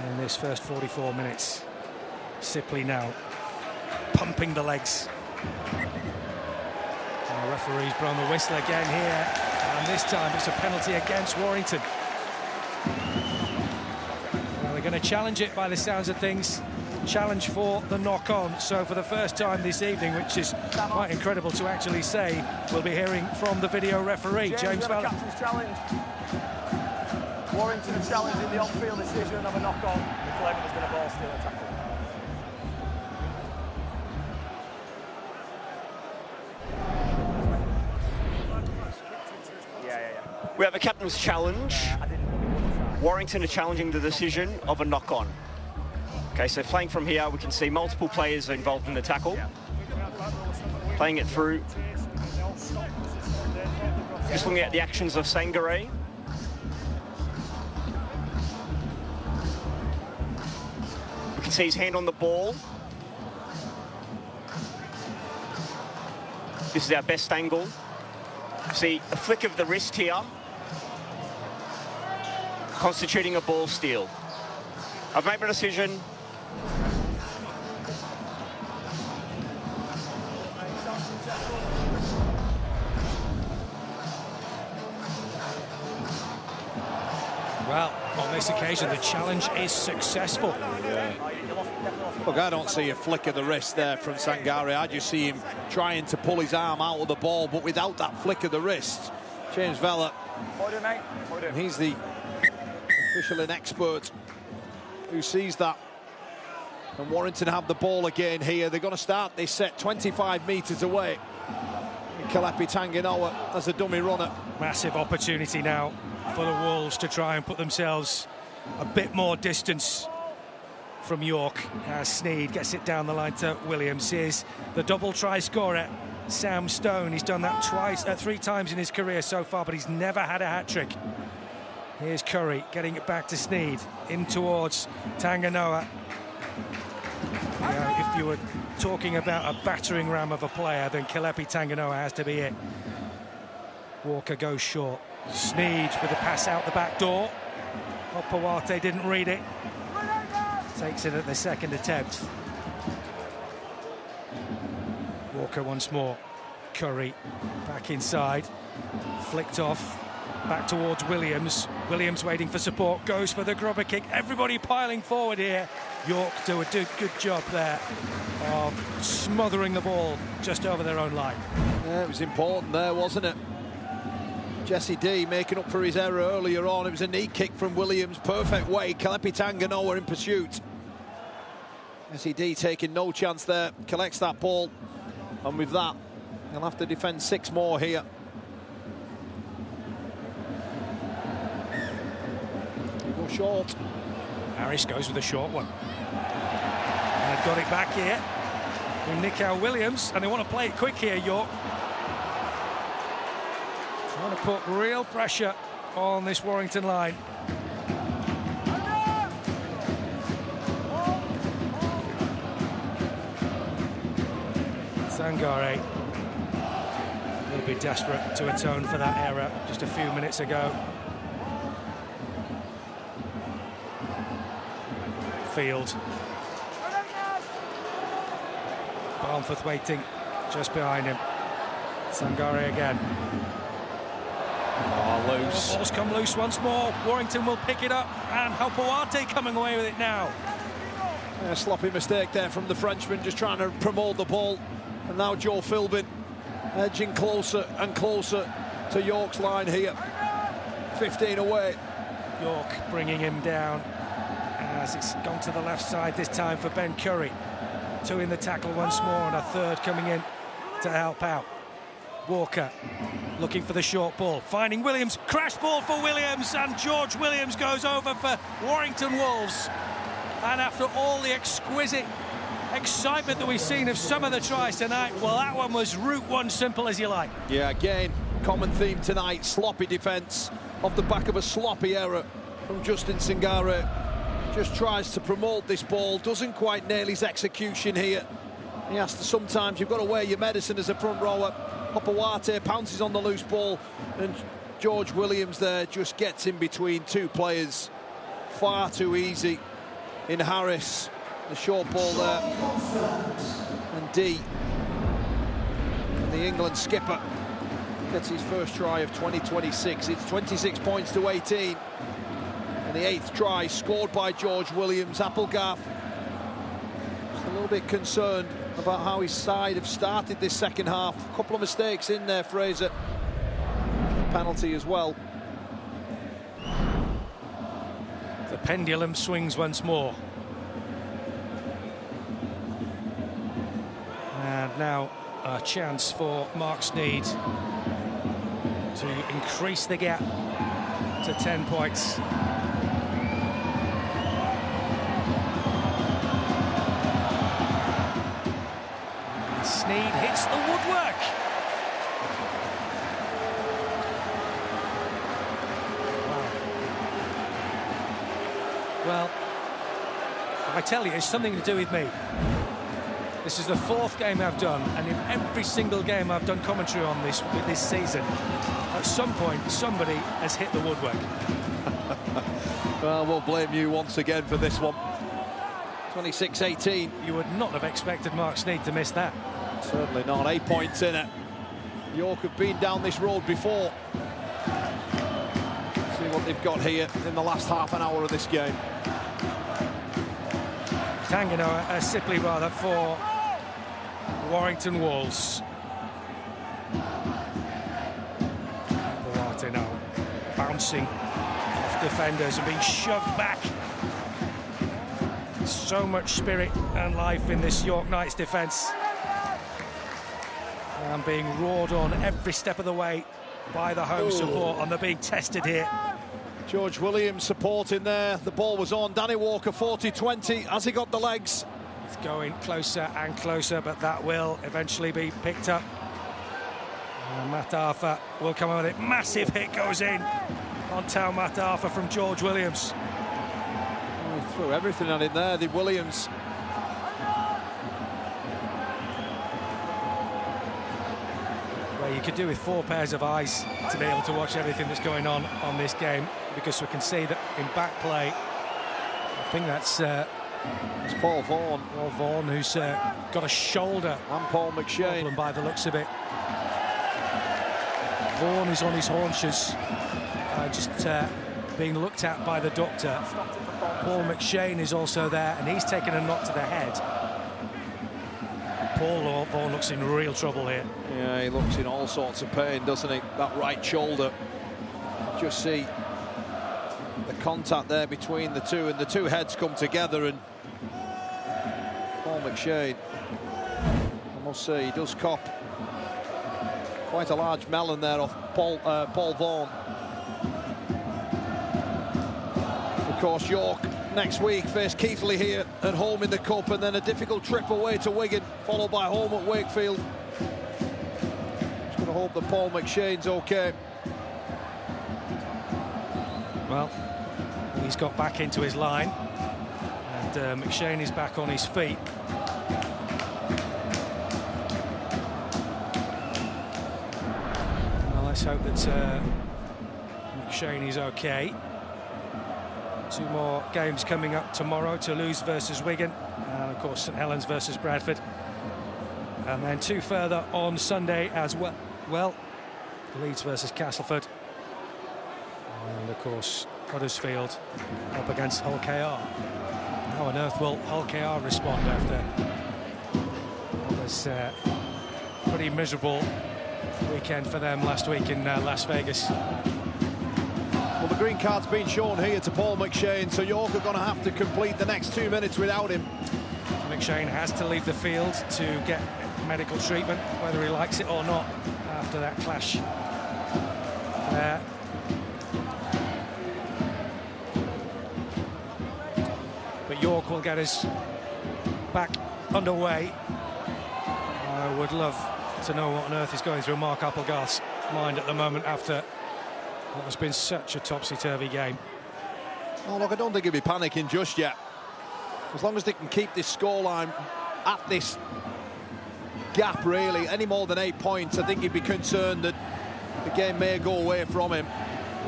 in this first 44 minutes. Sipley now pumping the legs. And the referee's blown the whistle again here, and this time it's a penalty against Warrington. Well, they're going to challenge it by the sounds of things. Challenge for the knock-on. So for the first time this evening, which is quite incredible to actually say, we'll be hearing from the video referee, James Fallon. Captain's challenge. Warrington are challenging the on-field decision of a knock-on. The claimant has been a ball stealer tackle. We have a captain's challenge. Warrington are challenging the decision of a knock-on. Okay, so playing from here, we can see multiple players are involved in the tackle. Playing it through. Just looking at the actions of Sangare. We can see his hand on the ball. This is our best angle. See a flick of the wrist here, constituting a ball steal. I've made my decision. Well, on this occasion, the challenge is successful. Yeah. Look, I don't see a flick of the wrist there from Sangare. I just see him trying to pull his arm out of the ball, but without that flick of the wrist. James Vella, he's the official and expert who sees that. And Warrington have the ball again here. They're going to start this set 25 metres away. Kalepi Tanganoa as a dummy runner. Massive opportunity now for the Wolves to try and put themselves a bit more distance from York, as Sneed gets it down the line to Williams. Here's the double try scorer, Sam Stone. He's done that three times in his career so far, but he's never had a hat-trick. Here's Curry getting it back to Sneed, in towards Tanganoa. If you were talking about a battering ram of a player, then Kalepi Tanganoa has to be it. Walker goes short. Sneed with the pass out the back door. Hopawate didn't read it. Takes it at the second attempt. Walker once more. Curry back inside. Flicked off. Back towards Williams. Williams waiting for support. Goes for the grubber kick. Everybody piling forward here. York do a good job there of smothering the ball just over their own line. Yeah, it was important there, wasn't it? Jesse D making up for his error earlier on. It was a knee kick from Williams. Perfect way. Kalepi Tanganoa in pursuit. Jesse D taking no chance there. Collects that ball. And with that, He'll have to defend 6 more here. He goes short. Harris goes with a short one. And they've got it back here from Nico Williams, and they want to play it quick here, York. Trying to put real pressure on this Warrington line. Sangare will be desperate to atone for that error just a few minutes ago. Field. Barnforth waiting just behind him. Sangare again. Oh, loose. Ball's come loose once more. Warrington will pick it up, and Halpawate coming away with it now. A sloppy mistake there from the Frenchman, just trying to promote the ball. And now Joe Philbin edging closer and closer to York's line here. 15 away. York bringing him down as it's gone to the left side this time for Ben Curry. 2 in the tackle once more, and a third coming in to help out. Walker looking for the short ball, finding Williams. Crash ball for Williams, and George Williams goes over for Warrington Wolves. And after all the exquisite excitement that we've seen of some of the tries tonight, well, that one was route one, simple as you like. Yeah, again, common theme tonight, sloppy defence off the back of a sloppy error from Justin Sangare. Just tries to promote this ball, doesn't quite nail his execution here. He has to, sometimes you've got to wear your medicine as a front rower. Halpawate pounces on the loose ball, and George Williams there just gets in between 2 players. Far too easy in Harris. The short ball there. And D, and the England skipper, gets his first try of 2026. It's 26 points to 18. And the 8th try scored by George Williams. Applegarth just a little bit concerned about how his side have started this second half. A couple of mistakes in there, Fraser. Penalty as well. The pendulum swings once more. And now a chance for Mark Sneed to increase the gap to 10 points. And Sneed hits the woodwork. Well, I tell you, it's something to do with me. This is the 4th game I've done, and in every single game I've done commentary on this season, at some point somebody has hit the woodwork. Well, we'll blame you once again for this one. 26-18. You would not have expected Mark Sneed to miss that. Certainly not. 8 points in it. York have been down this road before. See what they've got here in the last half an hour of this game. Tangano, Sipley rather, for Warrington Wolves. Boate now bouncing off defenders and being shoved back. So much spirit and life in this York Knights defence. And being roared on every step of the way by the home support, and they're being tested here. George Williams supporting there. The ball was on. Danny Walker 40-20 as he got the legs. It's going closer and closer, but that will eventually be picked up. And Matt Arthur will come on with it. Massive hit goes in on Tao Matt Arthur from George Williams. Oh, he threw everything at him there, the Williams. Well, you could do with 4 pairs of eyes to be able to watch everything that's going on this game, because we can see that in back play, I think that's it's Paul Vaughan. Paul Vaughan, who's got a shoulder and Paul McShane problem by the looks of it. Vaughan is on his haunches, just being looked at by the doctor. Paul McShane is also there, and he's taken a knock to the head. Paul Vaughan looks in real trouble here. Yeah, he looks in all sorts of pain, doesn't he? That right shoulder. Just see the contact there between the two, and the two heads come together, and Paul McShane, I must say, he does cop Quite a large melon there off Paul Vaughan. Of course, York next week face Keighley here at home in the Cup, and then a difficult trip away to Wigan, followed by home at Wakefield. Just going to hope that Paul McShane's okay. Well, he's got back into his line, and McShane is back on his feet. Well, let's hope that McShane is okay. 2 more games coming up tomorrow: Toulouse versus Wigan, and of course St Helens versus Bradford, and then 2 further on Sunday as well. Leeds versus Castleford, and of course Huddersfield up against Hull KR. How on earth will Hull KR respond after what was pretty miserable weekend for them last week in Las Vegas? Well, the green card's been shown here to Paul McShane, so York are going to have to complete the next 2 minutes without him. McShane has to leave the field to get medical treatment, whether he likes it or not, after that clash there. But York will get us back underway. I would love to know what on earth is going through Mark Applegarth's mind at the moment after what has been such a topsy-turvy game. Oh, look, I don't think he'll be panicking just yet. As long as they can keep this scoreline at this gap, really, any more than 8 points, I think he'd be concerned that the game may go away from him.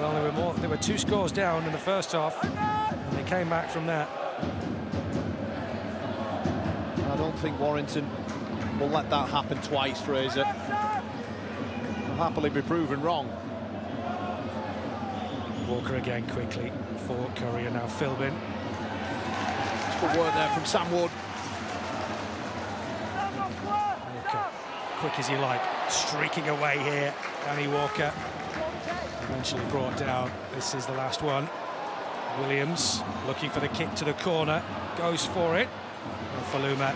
Well, there were 2 scores down in the first half, and they came back from that. I don't think Warrington will let that happen twice, Fraser. Will happily be proven wrong. Walker again quickly for Curry, and now Philbin. It's good work there from Sam Wood. Walker, quick as you like, streaking away here. Danny Walker eventually brought down. This is the last one. Williams looking for the kick to the corner, goes for it. And Faluma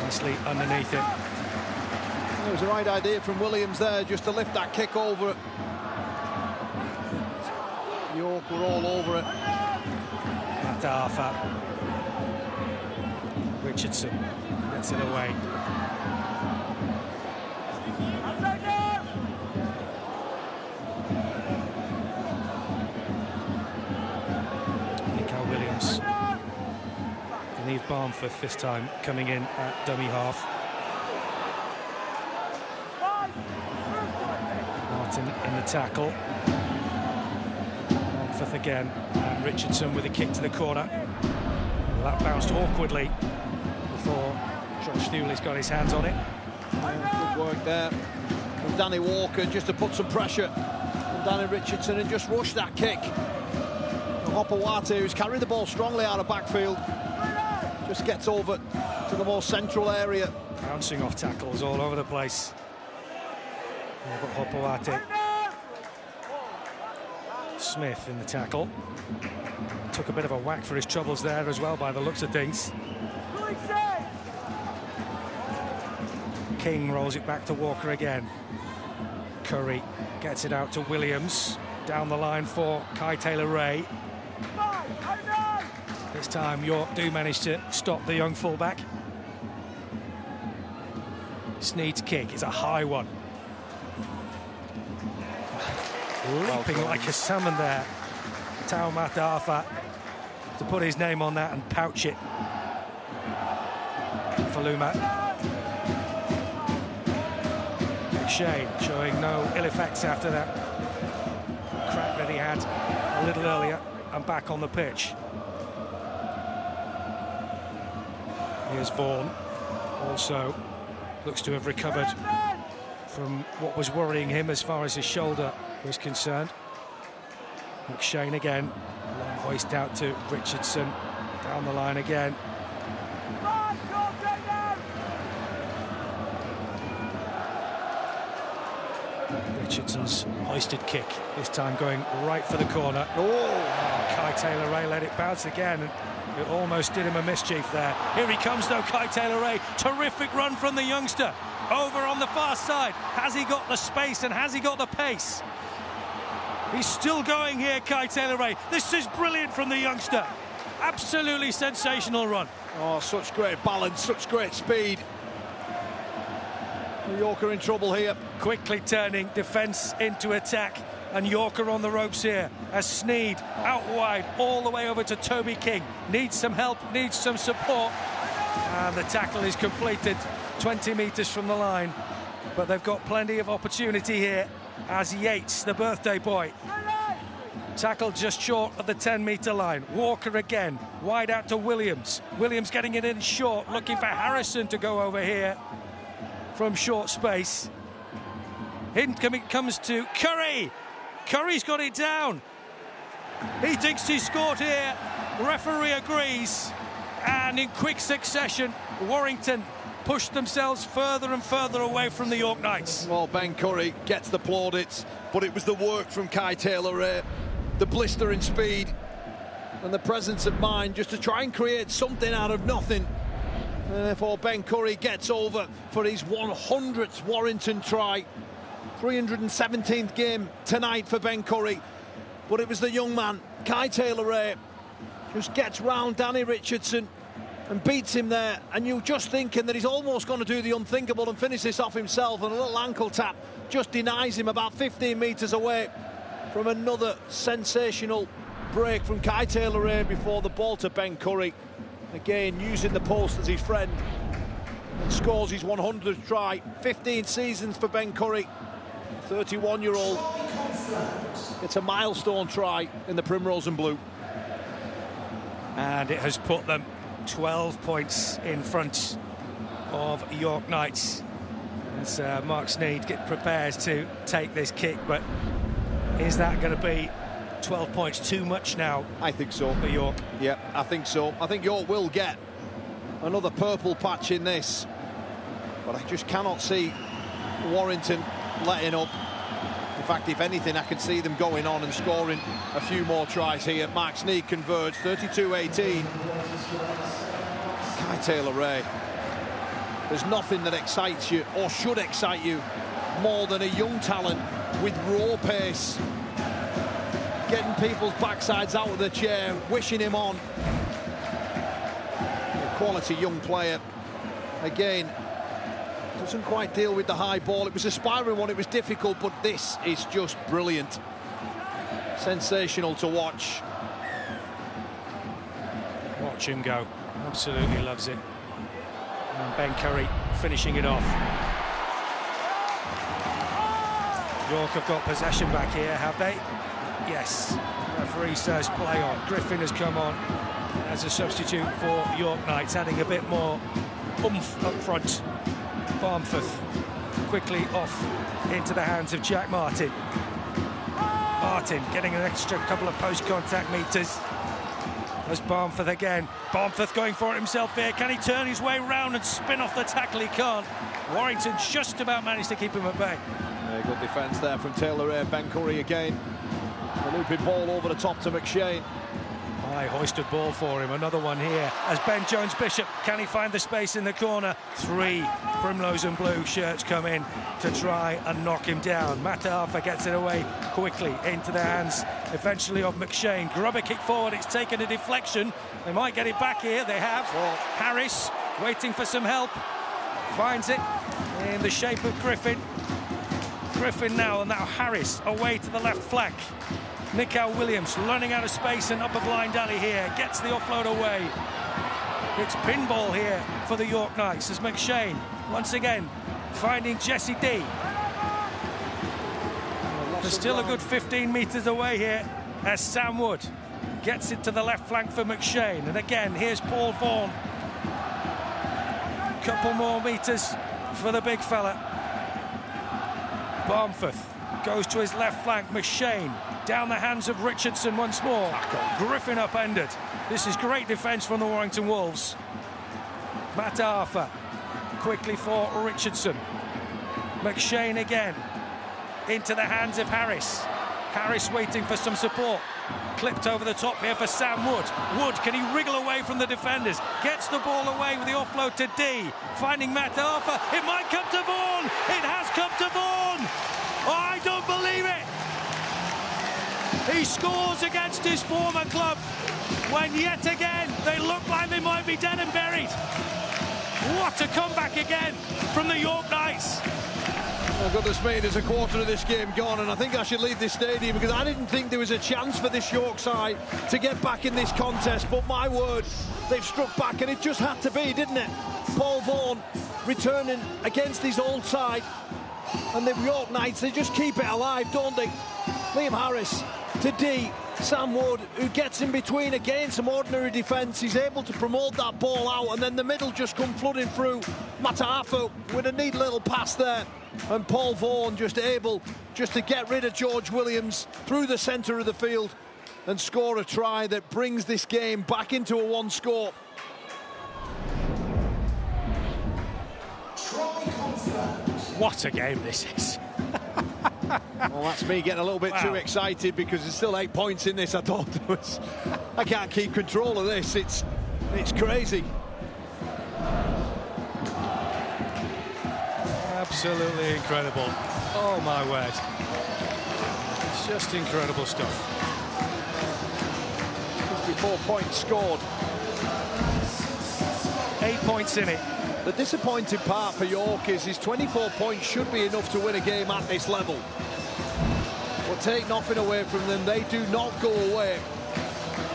nicely underneath it. It was the right idea from Williams there, just to lift that kick over. York were all over it. Matafa. Richardson gets it away. Nico Williams. Neve Barmforth this time coming in at dummy half. Martin in the tackle. Barmforth again, and Richardson with a kick to the corner. That bounced awkwardly before Josh Thewley's got his hands on it. Good work there from Danny Walker, just to put some pressure on Danny Richardson and just rush that kick. Hopawate, who's carried the ball strongly out of backfield, just gets over to the more central area. Bouncing off tackles all over the place. Hopawate. Smith in the tackle. Took a bit of a whack for his troubles there as well, by the looks of things. King rolls it back to Walker again. Curry gets it out to Williams. Down the line for Kai Taylor-Ray. This time York do manage to stop the young fullback. Sneed's kick is a high one. Leaping like a salmon there. Tau Matafa to put his name on that and pouch it. Faluma. McShane showing no ill effects after that crack that he had a little earlier, and back on the pitch. Here's Vaughan, also looks to have recovered from what was worrying him as far as his shoulder was concerned. McShane again, long hoist out to Richardson, down the line again. Richardson's hoisted kick, this time going right for the corner. Oh, Kai Taylor-Ray let it bounce again, and it almost did him a mischief there. Here he comes though, Kai Taylor-Ray. Terrific run from the youngster. over on the far side. Has he got the space and has he got the pace? He's still going here, Kai Taylor-Ray. This is brilliant from the youngster. Absolutely sensational run. Oh, such great balance, such great speed. York are in trouble here. Quickly turning defence into attack, and York are on the ropes here as Sneed out wide all the way over to Toby King. Needs some help, needs some support, and the tackle is completed 20 metres from the line. But they've got plenty of opportunity here as Yates, the birthday boy, tackled just short of the 10-metre line. Walker again, wide out to Williams. Williams getting it in short, looking for Harrison to go over here from short space. Incoming comes to Curry. Curry's got it down. He thinks he scored here. Referee agrees. And in quick succession, Warrington pushed themselves further and further away from the York Knights. Well, Ben Curry gets the plaudits, but it was the work from Kai Taylor-Ray, the blistering speed and the presence of mind just to try and create something out of nothing. And therefore, Ben Curry gets over for his 100th Warrington try. 317th game tonight for Ben Curry. But it was the young man, Kai Taylor-Ray, just gets round Danny Richardson and beats him there. And you're just thinking that he's almost going to do the unthinkable and finish this off himself. And a little ankle tap just denies him about 15 metres away from another sensational break from Kai Taylor-Ray before the ball to Ben Curry. Again, using the post as his friend, and scores his 100th try. 15 seasons for Ben Curry, 31-year-old. It's a milestone try in the Primrose and Blue. And it has put them 12 points in front of York Knights. As Mark Sneed prepares to take this kick, but is that going to be 12 points too much now? I think so. For York? Yeah, I think so. I think York will get another purple patch in this, but I just cannot see Warrington letting up. In fact, if anything, I can see them going on and scoring a few more tries here. Mark Sneed converts, 32-18. Kai Taylor-Ray. There's nothing that excites you or should excite you more than a young talent with raw pace, getting people's backsides out of the chair, wishing him on. A quality young player. Again, doesn't quite deal with the high ball. It was a aspiring one, it was difficult, but this is just brilliant. Sensational to watch. Watch him go. Absolutely loves it. And Ben Curry finishing it off. York have got possession back here, have they? Yes. Referee says play on. Griffin has come on as a substitute for York Knights, adding a bit more oomph up front. Barmforth quickly off into the hands of Jack Martin. Martin getting an extra couple of post-contact metres. As Barmforth again. Barmforth going for it himself here. Can he turn his way round and spin off the tackle? He can't. Warrington just about managed to keep him at bay. Very good defence there from Taylor-Ray. Ben Curry again. A looping ball over the top to McShane. High hoisted ball for him. Another one here as Ben Jones-Bishop. Can he find the space in the corner? 3 Primrose and Blue shirts come in to try and knock him down. Matt Arthur gets it away quickly into the hands eventually of McShane. Grubber kick forward. It's taken a deflection. They might get it back here. They have. Harris waiting for some help. Finds it in the shape of Griffin. Griffin now, and now Harris away to the left flank. Nikhil Williams running out of space and up a blind alley here. Gets the offload away. It's pinball here for the York Knights as McShane once again finding Jesse D. They're still a good 15 metres away here as Sam Wood gets it to the left flank for McShane. And again, here's Paul Vaughan. Couple more metres for the big fella. Barmforth goes to his left flank. McShane down the hands of Richardson once more. Griffin upended. This is great defence from the Warrington Wolves. Matt Arthur quickly for Richardson. McShane again into the hands of Harris. Harris waiting for some support. Clipped over the top here for Sam Wood. Wood, can he wriggle away from the defenders? Gets the ball away with the offload to D. Finding Matt Arthur. It might come to Vaughan. It has come to Vaughan. Oh, I don't believe it. He scores against his former club when yet again they look like they might be dead and buried. What a comeback again from the York Knights. Oh, goodness me, there's a quarter of this game gone, and I think I should leave this stadium because I didn't think there was a chance for this York side to get back in this contest, but my word, they've struck back, and it just had to be, didn't it? Paul Vaughan returning against his old side, and the York Knights, they just keep it alive, don't they? Liam Harris to D. Sam Wood, who gets in between again, some ordinary defence. He's able to promote that ball out, and then the middle just come flooding through. Mataafu with a neat little pass there, and Paul Vaughan just able just to get rid of George Williams through the centre of the field and score a try that brings this game back into a one score. What a game this is. Well, that's me getting a little bit too excited because there's still 8 points in this. I thought there was, I can't keep control of this. It's crazy. Absolutely incredible. Oh my word. It's just incredible stuff. 54 points scored. 8 points in it. The disappointing part for York is his 24 points should be enough to win a game at this level. But take nothing away from them, they do not go away.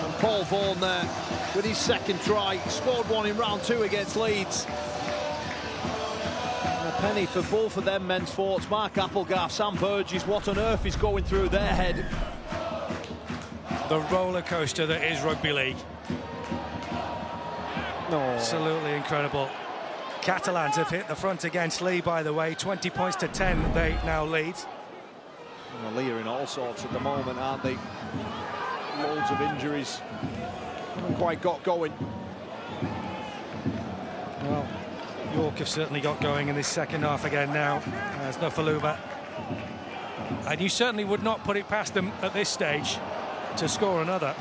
And Paul Vaughan there with his second try, scored one in round 2 against Leeds. And a penny for both of them men's forwards, Mark Applegarth, Sam Burgess. What on earth is going through their head? The roller coaster that is rugby league. No. Absolutely incredible. Catalans have hit the front against Lee, by the way. 20 points to 10, they now lead. Well, Lee are in all sorts at the moment, aren't they? Loads of injuries. Haven't quite got going. Well, York have certainly got going in this second half again now. There's Nufaluma. And you certainly would not put it past them at this stage to score another.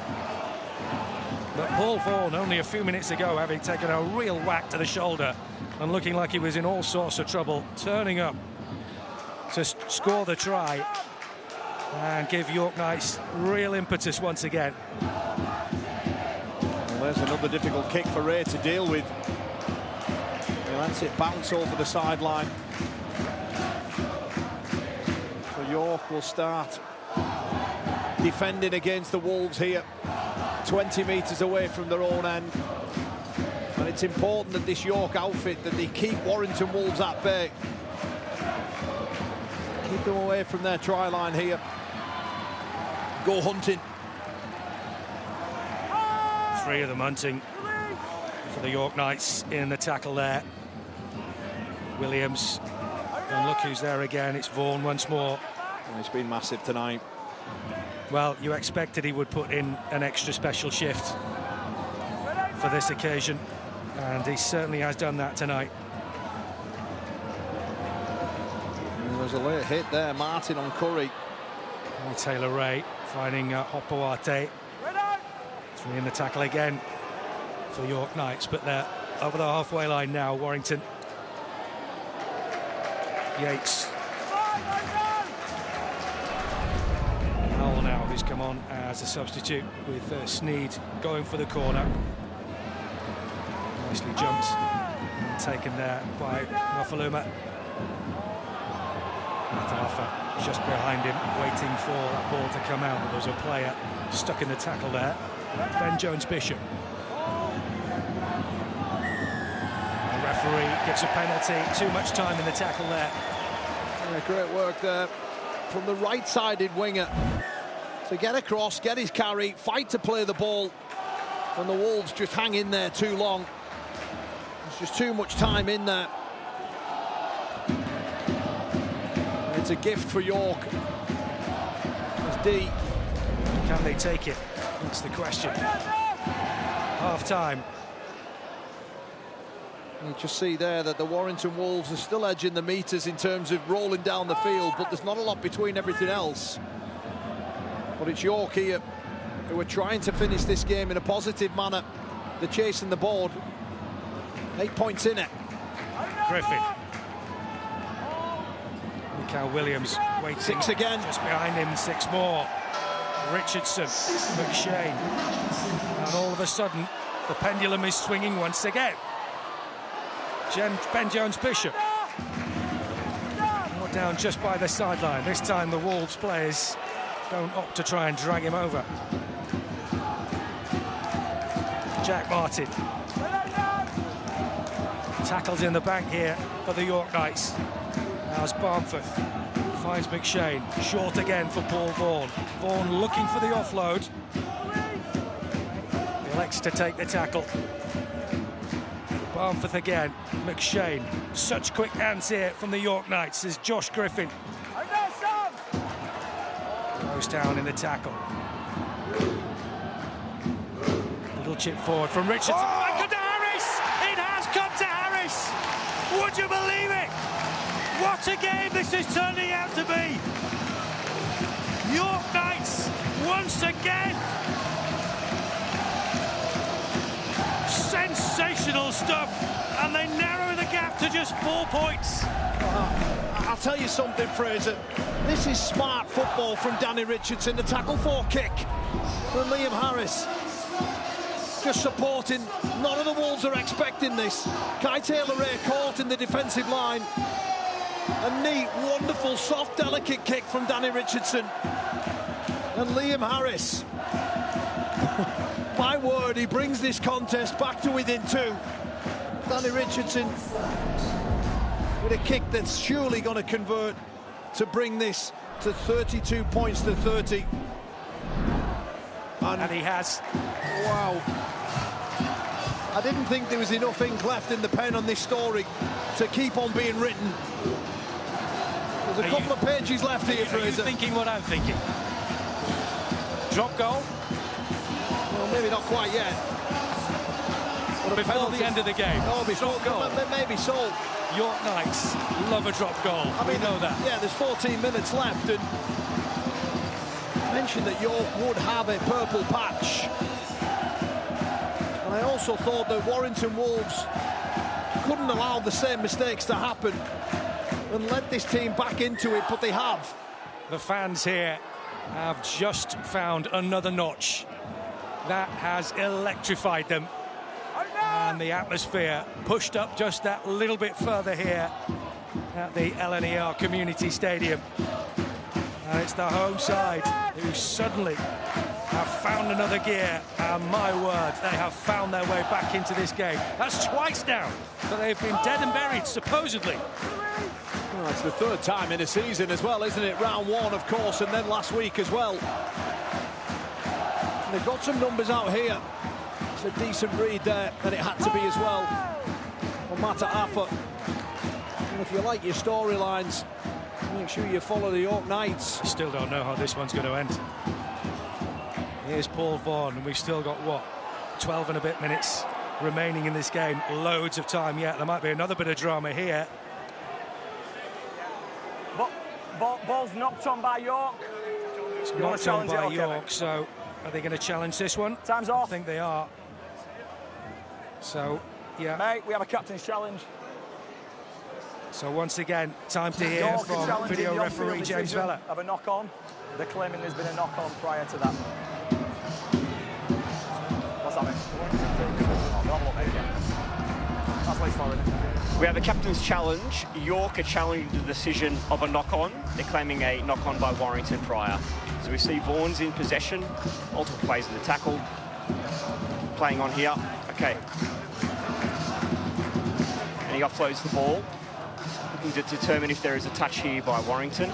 But Paul Vaughan, only a few minutes ago, having taken a real whack to the shoulder and looking like he was in all sorts of trouble, turning up to score the try and give York Knights real impetus once again. Well, there's another difficult kick for Ray to deal with. He lets it bounce over the sideline. So York will start defending against the Wolves here, 20 metres away from their own end. And it's important that this York outfit, that they keep Warrington Wolves at bay. Keep them away from their try line here. Go hunting. 3 of them hunting for the York Knights in the tackle there. Williams. And look who's there again. It's Vaughan once more. And it's been massive tonight. Well, you expected he would put in an extra special shift for this occasion, and he certainly has done that tonight. There was a late hit there, Martin on Curry. And Taylor Ray finding Hopoate. 3 in the tackle again for York Knights, but they're over the halfway line now, Warrington. Yates. Howell now, who's come on as a substitute with Sneed going for the corner. Nicely jumped and taken there by Nufaluma. Mataafa just behind him, waiting for that ball to come out, but there was a player stuck in the tackle there. Ben Jones-Bishop. The referee gives a penalty, too much time in the tackle there. Yeah, great work there from the right-sided winger to get across, get his carry, fight to play the ball, and the Wolves just hang in there too long. There's just too much time in there. And it's a gift for York. It's D. Can they take it? That's the question. Half-time. You just see there that the Warrington Wolves are still edging the metres in terms of rolling down the field, but there's not a lot between everything else. But it's York here who are trying to finish this game in a positive manner. They're chasing the board. 8 points in it. Griffin. Mikal Williams waiting. 6 again. Just behind him, 6 more. Richardson, McShane. And all of a sudden, the pendulum is swinging once again. Ben Jones-Bishop. More down just by the sideline. This time the Wolves players don't opt to try and drag him over. Jack Martin. Tackles in the bank here for the York Knights. As Barmforth finds McShane. Short again for Paul Vaughan. Vaughan looking for the offload. He elects to take the tackle. Barmforth again. McShane. Such quick hands here from the York Knights as Josh Griffin goes down in the tackle. Little chip forward from Richardson. Oh! And to Harris! It has come to Harris! Would you believe it? What a game this is turning out to be! York Knights once again. Sensational stuff, and they narrow the gap to just 4 points. I'll tell you something, Fraser. This is smart football from Danny Richardson. The tackle-for kick from Liam Harris. Just supporting. None of the Wolves are expecting this. Kai Taylor-Ray caught in the defensive line. A neat, wonderful, soft, delicate kick from Danny Richardson. And Liam Harris. My word, he brings this contest back to within 2. Danny Richardson with a kick that's surely going to convert to bring this to 32 points to 30. And he has. Wow. I didn't think there was enough ink left in the pen on this story to keep on being written. There's a couple of pages left here, Fraser. Are you thinking what I'm thinking? Drop goal? Well, maybe not quite yet. Before the end of the game. Oh, before goal. Maybe so. York Knights love a drop goal. We know that. Yeah, there's 14 minutes left, and I mentioned that York would have a purple patch. And I also thought that Warrington Wolves couldn't allow the same mistakes to happen and let this team back into it, but they have. The fans here have just found another notch that has electrified them, and the atmosphere pushed up just that little bit further here at the LNER Community Stadium. And it's the home side who suddenly have found another gear, and my word, they have found their way back into this game. That's twice now that they've been dead and buried, supposedly. Well, it's the 3rd time in a season as well, isn't it? Round 1, of course, and then last week as well. And they've got some numbers out here. It's a decent read there, and it had to be as well. No matter Affa. And if you like your storylines, make sure you follow the York Knights. I still don't know how this one's going to end. Here's Paul Vaughan, and we've still got, what, 12 and a bit minutes remaining in this game. Loads of time yet. There might be another bit of drama here. Ball's knocked on by York. It's knocked on by York, so are they going to challenge this one? Time's off. I think they are. So, yeah. Mate, we have a captain's challenge. So once again, time to hear from video referee James Vella. Of a knock-on. They're claiming there's been a knock-on prior to that. What's that mean? That's what he's for, isn't it? We have a captain's challenge. York are challenging the decision of a knock-on. They're claiming a knock-on by Warrington prior. So we see Vaughan's in possession. Multiple plays of the tackle. Playing on here. Okay. And he offloads the ball. Looking to determine if there is a touch here by Warrington.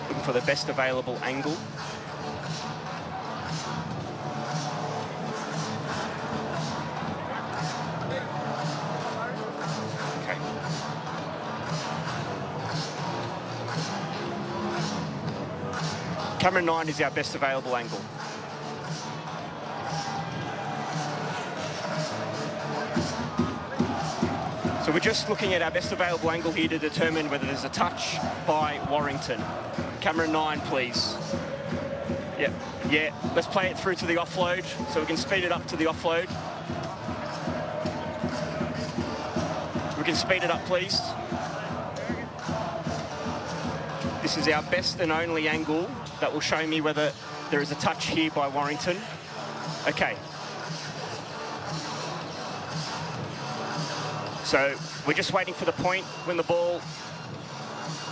Looking for the best available angle. Camera 9 is our best available angle. So we're just looking at our best available angle here to determine whether there's a touch by Warrington. Camera 9, please. Yep, yeah, let's play it through to the offload, so we can speed it up to the offload. We can speed it up, please. This is our best and only angle that will show me whether there is a touch here by Warrington. Okay. So we're just waiting for the point when the ball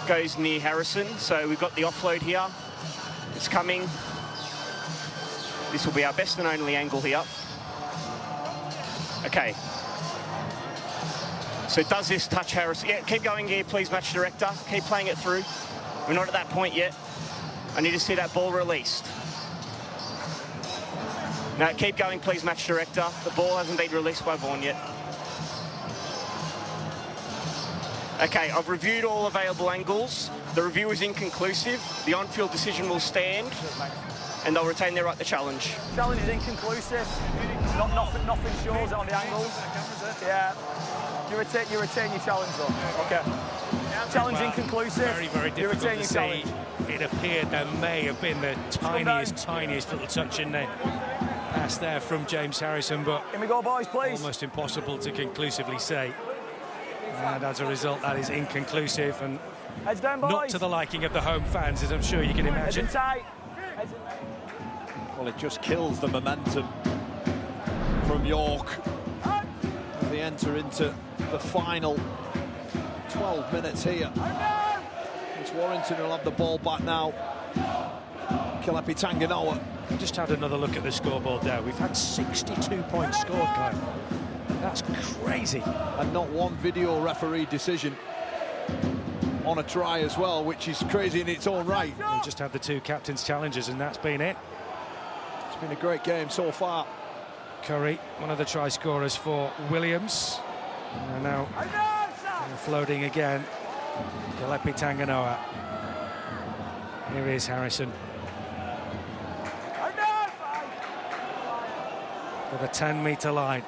goes near Harrison. So we've got the offload here. It's coming. This will be our best and only angle here. Okay. So does this touch Harrison? Yeah, keep going here, please, match director. Keep playing it through. We're not at that point yet. I need to see that ball released. Now, keep going, please, match director. The ball hasn't been released by Vaughan yet. Okay, I've reviewed all available angles. The review is inconclusive. The on-field decision will stand, and they'll retain their right to challenge. Challenge is inconclusive. Nothing shows it on the angles. Yeah. You retain your challenge, though. Okay. Challenge inconclusive. Very, very difficult to see. It appeared there may have been the tiniest little touch in there. Pass there from James Harrison, but here we go, boys, please. Almost impossible to conclusively say. And as a result, that is inconclusive and heads down, boys. Not to the liking of the home fans, as I'm sure you can imagine. Heads in tight. Well, it just kills the momentum from York. They enter into the final 12 minutes here. It's Warrington who'll have the ball back now. Kelepi Tanganoa. Just had another look at the scoreboard there. We've had 62 points scored, Kyle. That's crazy. And not one video referee decision on a try as well, which is crazy in its own right. We just had the two captains' challenges, and that's been it. It's been a great game so far. Curry, one of the try scorers for Williams. And now floating again. Kelepi Tanganoa. Here is Harrison. For the 10-metre line.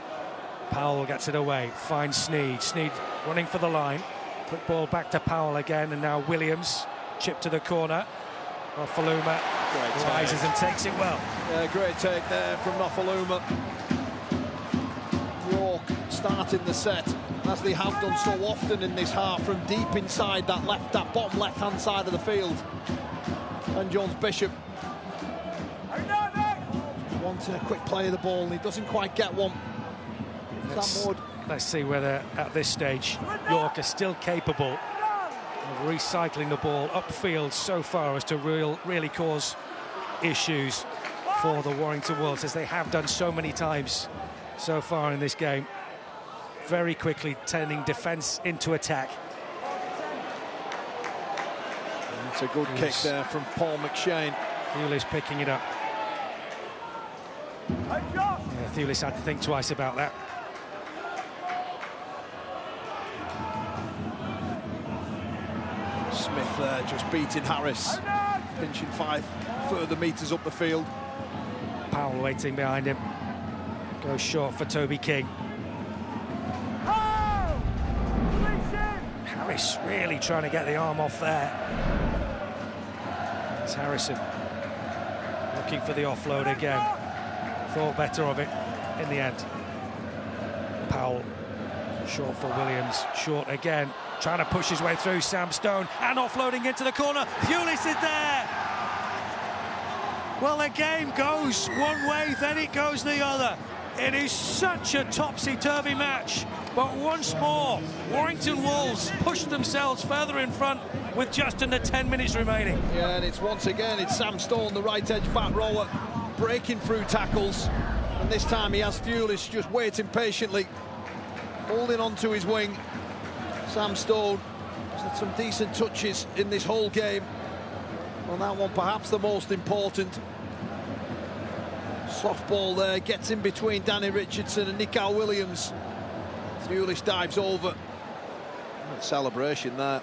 Powell gets it away, finds Sneed. Sneed running for the line. Quick ball back to Powell again, and now Williams. Chip to the corner. Nofaluma rises and takes it well. Yeah, great take there from Nofaluma. York starting the set, as they have done so often in this half, from deep inside that bottom left-hand side of the field. And Jones Bishop wanting a quick play of the ball, and he doesn't quite get one. Let's see whether at this stage York are still capable of recycling the ball upfield so far as to really cause issues for the Warrington Wolves, as they have done so many times so far in this game. Very quickly turning defence into attack. It's a good kick there from Paul McShane. Thewlis picking it up. Yeah, Thewlis had to think twice about that. Smith there just beating Harris, pinching 5 further metres up the field. Powell waiting behind him. Goes short for Toby King. Harris really trying to get the arm off there. It's Harrison looking for the offload again. Thought better of it in the end. Powell short for Williams, short again, trying to push his way through. Sam Stone, and offloading into the corner. Thewlis is there. Well, the game goes one way, then it goes the other. It is such a topsy-turvy match, but once more Warrington Wolves push themselves further in front with just under 10 minutes remaining. Yeah, and it's once again, it's Sam Stone, the right edge back rower, breaking through tackles, and this time he has Thewlis just waiting patiently, holding on to his wing. Sam Stone has had some decent touches in this whole game. Well, that one perhaps the most important. Softball there, gets in between Danny Richardson and Nico Williams. Thewlis dives over. What a celebration there.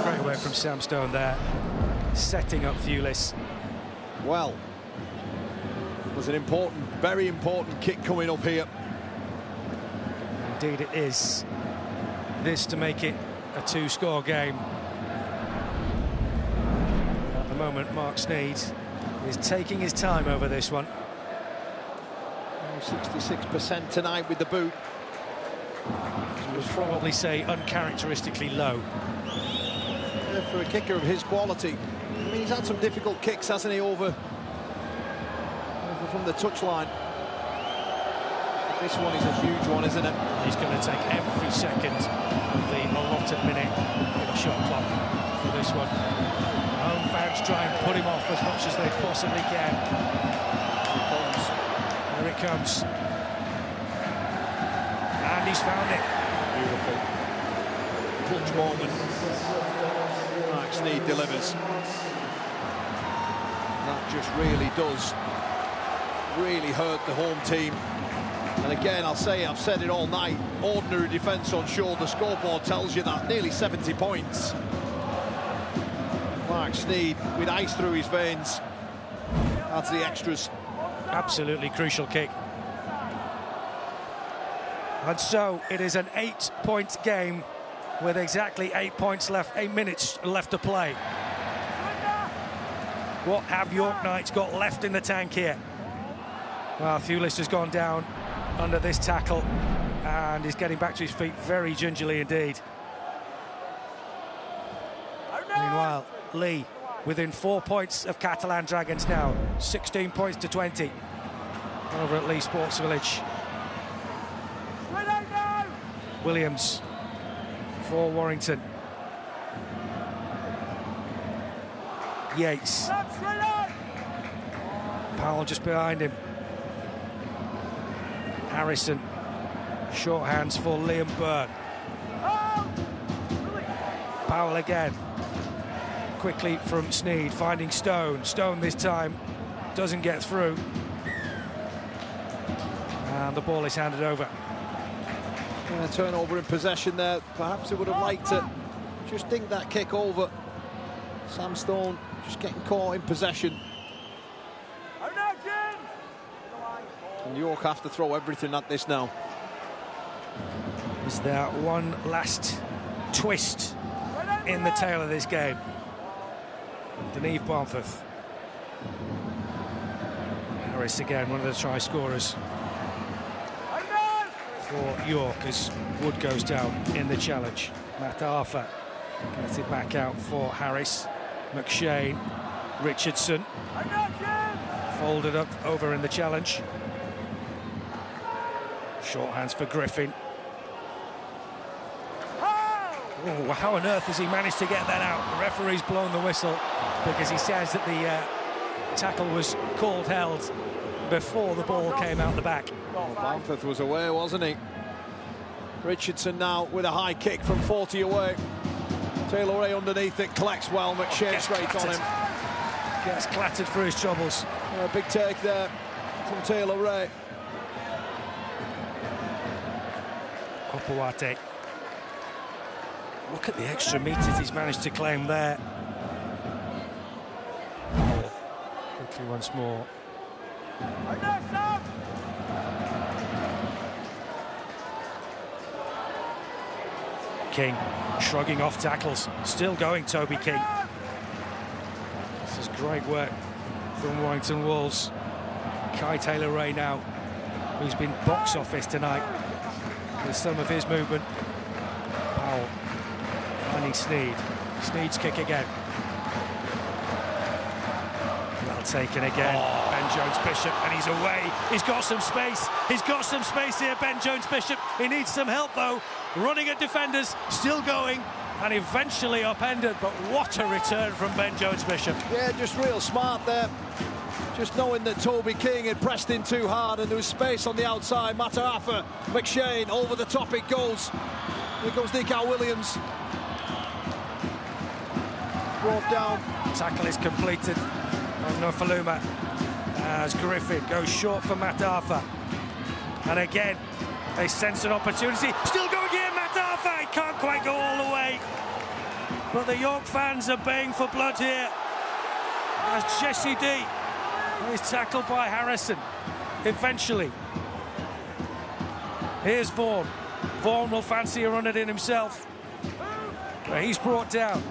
Great work from Sam Stone there, setting up Thewlis. Well, there's an important, very important kick coming up here. Indeed it is. This to make it a two-score game. At the moment, Mark Sneed is taking his time over this one. 66% tonight with the boot. I would probably say uncharacteristically low. Yeah, for a kicker of his quality. I mean, he's had some difficult kicks, hasn't he, over from the touchline. But this one is a huge one, isn't it? He's going to take every second of the allotted minute in the shot clock for this one. Home fans try and put him off as much as they possibly can. Here it comes. And he's found it. Beautiful. Clutch moment. Mark Sneed delivers. That just really does hurt the home team. And again, I'll say, I've said it all night, ordinary defence on shore, the scoreboard tells you that, nearly 70 points. Mark Sneed, with ice through his veins, adds the extras. Absolutely crucial kick. And so it is an 8-point game with exactly 8 points left, 8 minutes left to play. What have York Knights got left in the tank here? Well, Thewlis has gone down under this tackle and is getting back to his feet very gingerly indeed. Meanwhile, Lee within 4 points of Catalan Dragons now, 16 points to 20 over at Lee Sports Village. Williams for Warrington. Yates. Powell just behind him. Harrison. Short hands for Liam Byrne. Powell again. Quickly from Sneed, finding Stone. Stone this time doesn't get through. And the ball is handed over. Yeah, turnover in possession there. Perhaps he would have liked to just dink that kick over. Sam Stone just getting caught in possession. And York have to throw everything at this now. Is there one last twist in the tail of this game? Deneve Barnforth. Harris again, one of the try scorers for York as Wood goes down in the challenge. Matt Arthur gets it back out for Harris. McShane, Richardson folded up over in the challenge. Short hands for Griffin. Oh, how on earth has he managed to get that out? The referee's blown the whistle because he says that the tackle was called held before the ball came out the back. Well, Bamford was away, wasn't he? Richardson now with a high kick from 40 away. Taylor Ray underneath it, collects well, McShane straight on him. Gets clattered for his troubles. Yeah, big take there from Taylor Ray. Opawate. Look at the extra metres he's managed to claim there. Quickly once more. King shrugging off tackles. Still going, Toby King. This is great work from Warrington Wolves. Kai Taylor-Ray now, who's been box office tonight with some of his movement. Powell finding Sneed. Sneed's kick again. Well taken again. Ben Jones-Bishop, and he's away. He's got some space. He's got some space here, Ben Jones-Bishop. He needs some help, though. Running at defenders, still going, and eventually upended. But what a return from Ben Jones-Bishop. Yeah, just real smart there. Just knowing that Toby King had pressed in too hard and there was space on the outside. Mataafa, McShane, over the top it goes. Here comes Nico Williams. Brought down. Tackle is completed on Nofaluma as Griffin goes short for Mataafa. And again, they sense an opportunity. Still going here, Mataafa. He can't quite go all the way. But the York fans are baying for blood here as Jesse D is tackled by Harrison. Eventually. Here's Vaughan. Vaughan will fancy a run at it himself. But he's brought down.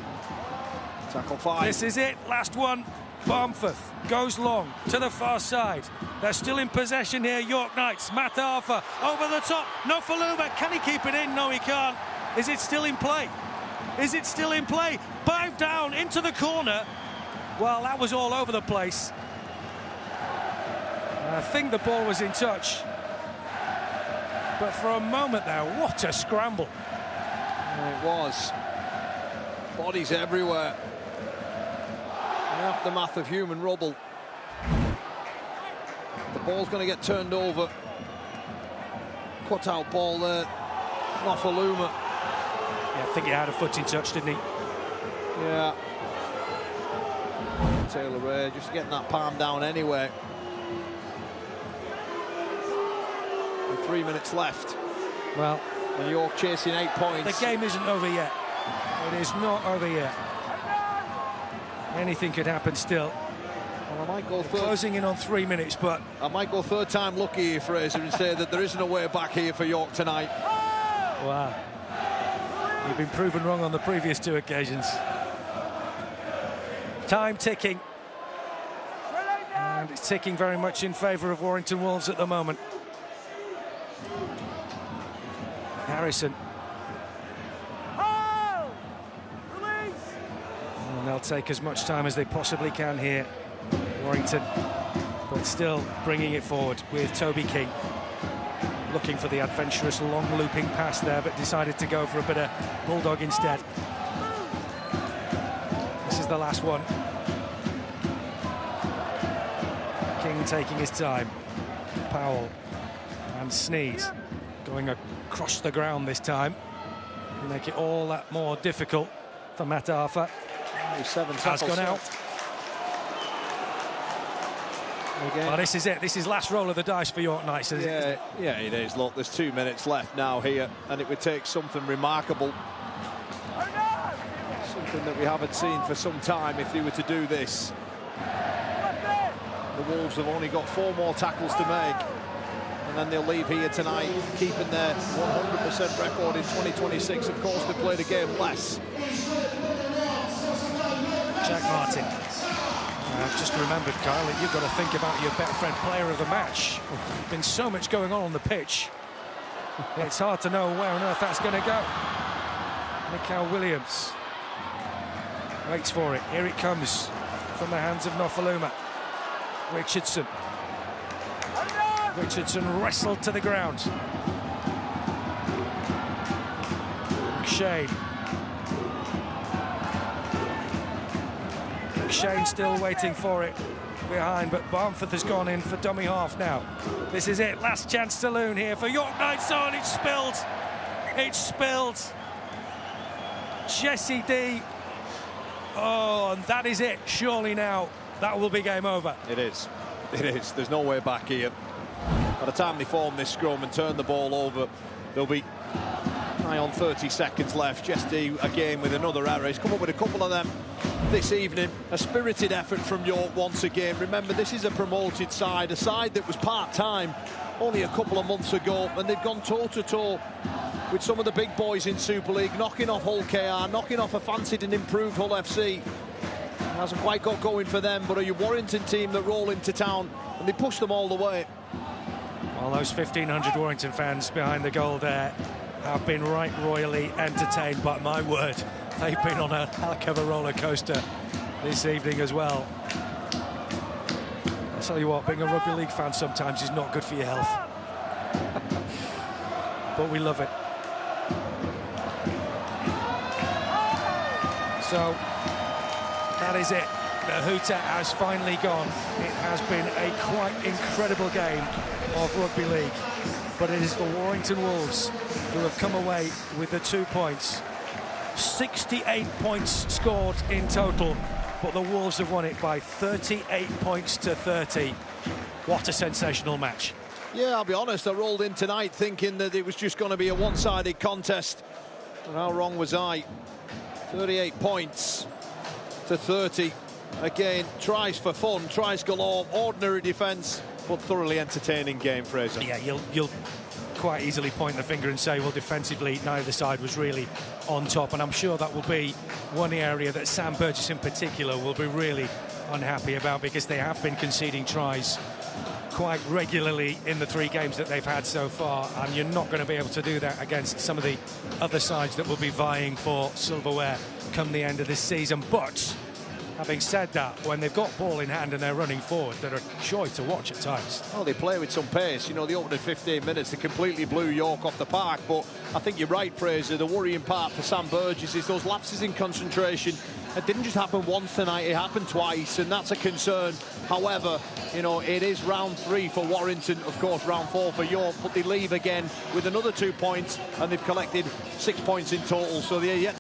Tackle 5. This is it, last one. Barmforth goes long to the far side. They're still in possession here, York Knights. Matt Arthur over the top. Nofaluma, can he keep it in? No, he can't. Is it still in play? Is it still in play? Dive down into the corner. Well, that was all over the place. I think the ball was in touch. But for a moment there, what a scramble. It was. Bodies everywhere. The aftermath of human rubble. The ball's going to get turned over. Cut out ball there. Nofaluma. Yeah, I think he had a foot in touch, didn't he? Yeah. Taylor Ray just getting that palm down anyway. With 3 minutes left. Well, and York chasing 8 points. The game isn't over yet. It is not over yet. Anything could happen still. Well, I might go third. Closing in on 3 minutes, but I might go third time lucky here, Fraser, and say that there isn't a way back here for York tonight. Wow. You've been proven wrong on the previous 2 occasions. Time ticking. And it's ticking very much in favour of Warrington Wolves at the moment. Harrison. And they'll take as much time as they possibly can here, Warrington. But still bringing it forward with Toby King. Looking for the adventurous long looping pass there, but decided to go for a bit of bulldog instead. This is the last one. King taking his time. Powell and Sneed going across the ground this time. Make it all that more difficult for Matt Arthur. 7 has gone out. Again. Well, this is it. This is last roll of the dice for York Knights. Yeah, it is. Look, there's 2 minutes left now here, and it would take something remarkable, something that we haven't seen for some time, if they were to do this. The Wolves have only got 4 more tackles to make, and then they'll leave here tonight keeping their 100% record in 2026. Of course, they played a game less. Jack Martin. I've just remembered, Kyle, that you've got to think about your Betfred player of the match. There's been so much going on the pitch. It's hard to know where on earth that's going to go. Mikael Williams waits for it. Here it comes from the hands of Nofaluma. Richardson. Richardson wrestled to the ground. McShane. McShane still waiting for it behind, but Barmforth has gone in for dummy half now. This is it, last chance saloon here for York Knights. Oh, and it's spilled. It's spilled. Jesse D. Oh, and that is it. Surely now that will be game over. It is. It is. There's no way back here. By the time they form this scrum and turn the ball over, there'll be nigh on 30 seconds left. Jesse again with another error. He's come up with a couple of them this evening. A spirited effort from York once again. Remember, this is a promoted side, a side that was part-time only a couple of months ago, and they've gone toe-to-toe with some of the big boys in Super League, knocking off Hull KR, knocking off a fancied and improved Hull FC. It hasn't quite got going for them, but a Warrington team that roll into town, and they push them all the way. Well, those 1,500 Warrington fans behind the goal there have been right royally entertained, but my word, they've been on a heck of a roller coaster this evening as well. I'll tell you what, being a rugby league fan sometimes is not good for your health. But we love it. So, that is it. The hooter has finally gone. It has been a quite incredible game of rugby league. But it is the Warrington Wolves who have come away with the 2 points. 68 points scored in total, but the Wolves have won it by 38 points to 30. What a sensational match. Yeah, I'll be honest, I rolled in tonight thinking that it was just going to be a one-sided contest. And how wrong was I? 38 points to 30. Again, tries for fun, tries galore, ordinary defence, but thoroughly entertaining game, Fraser. Yeah, you'll quite easily point the finger and say, well, defensively, neither side was really on top. And I'm sure that will be one area that Sam Burgess in particular will be really unhappy about, because they have been conceding tries quite regularly in the 3 games that they've had so far, and you're not going to be able to do that against some of the other sides that will be vying for silverware come the end of this season. But having said that, when they've got ball in hand and they're running forward, they're a joy to watch at times. Oh, they play with some pace. You know, the opening 15 minutes, they completely blew York off the park. But I think you're right, Fraser. The worrying part for Sam Burgess is those lapses in concentration. It didn't just happen once tonight, it happened twice, and that's a concern. However, you know, it is round 3 for Warrington, of course, round 4 for York, but they leave again with another 2 points, and they've collected 6 points in total. So they're yet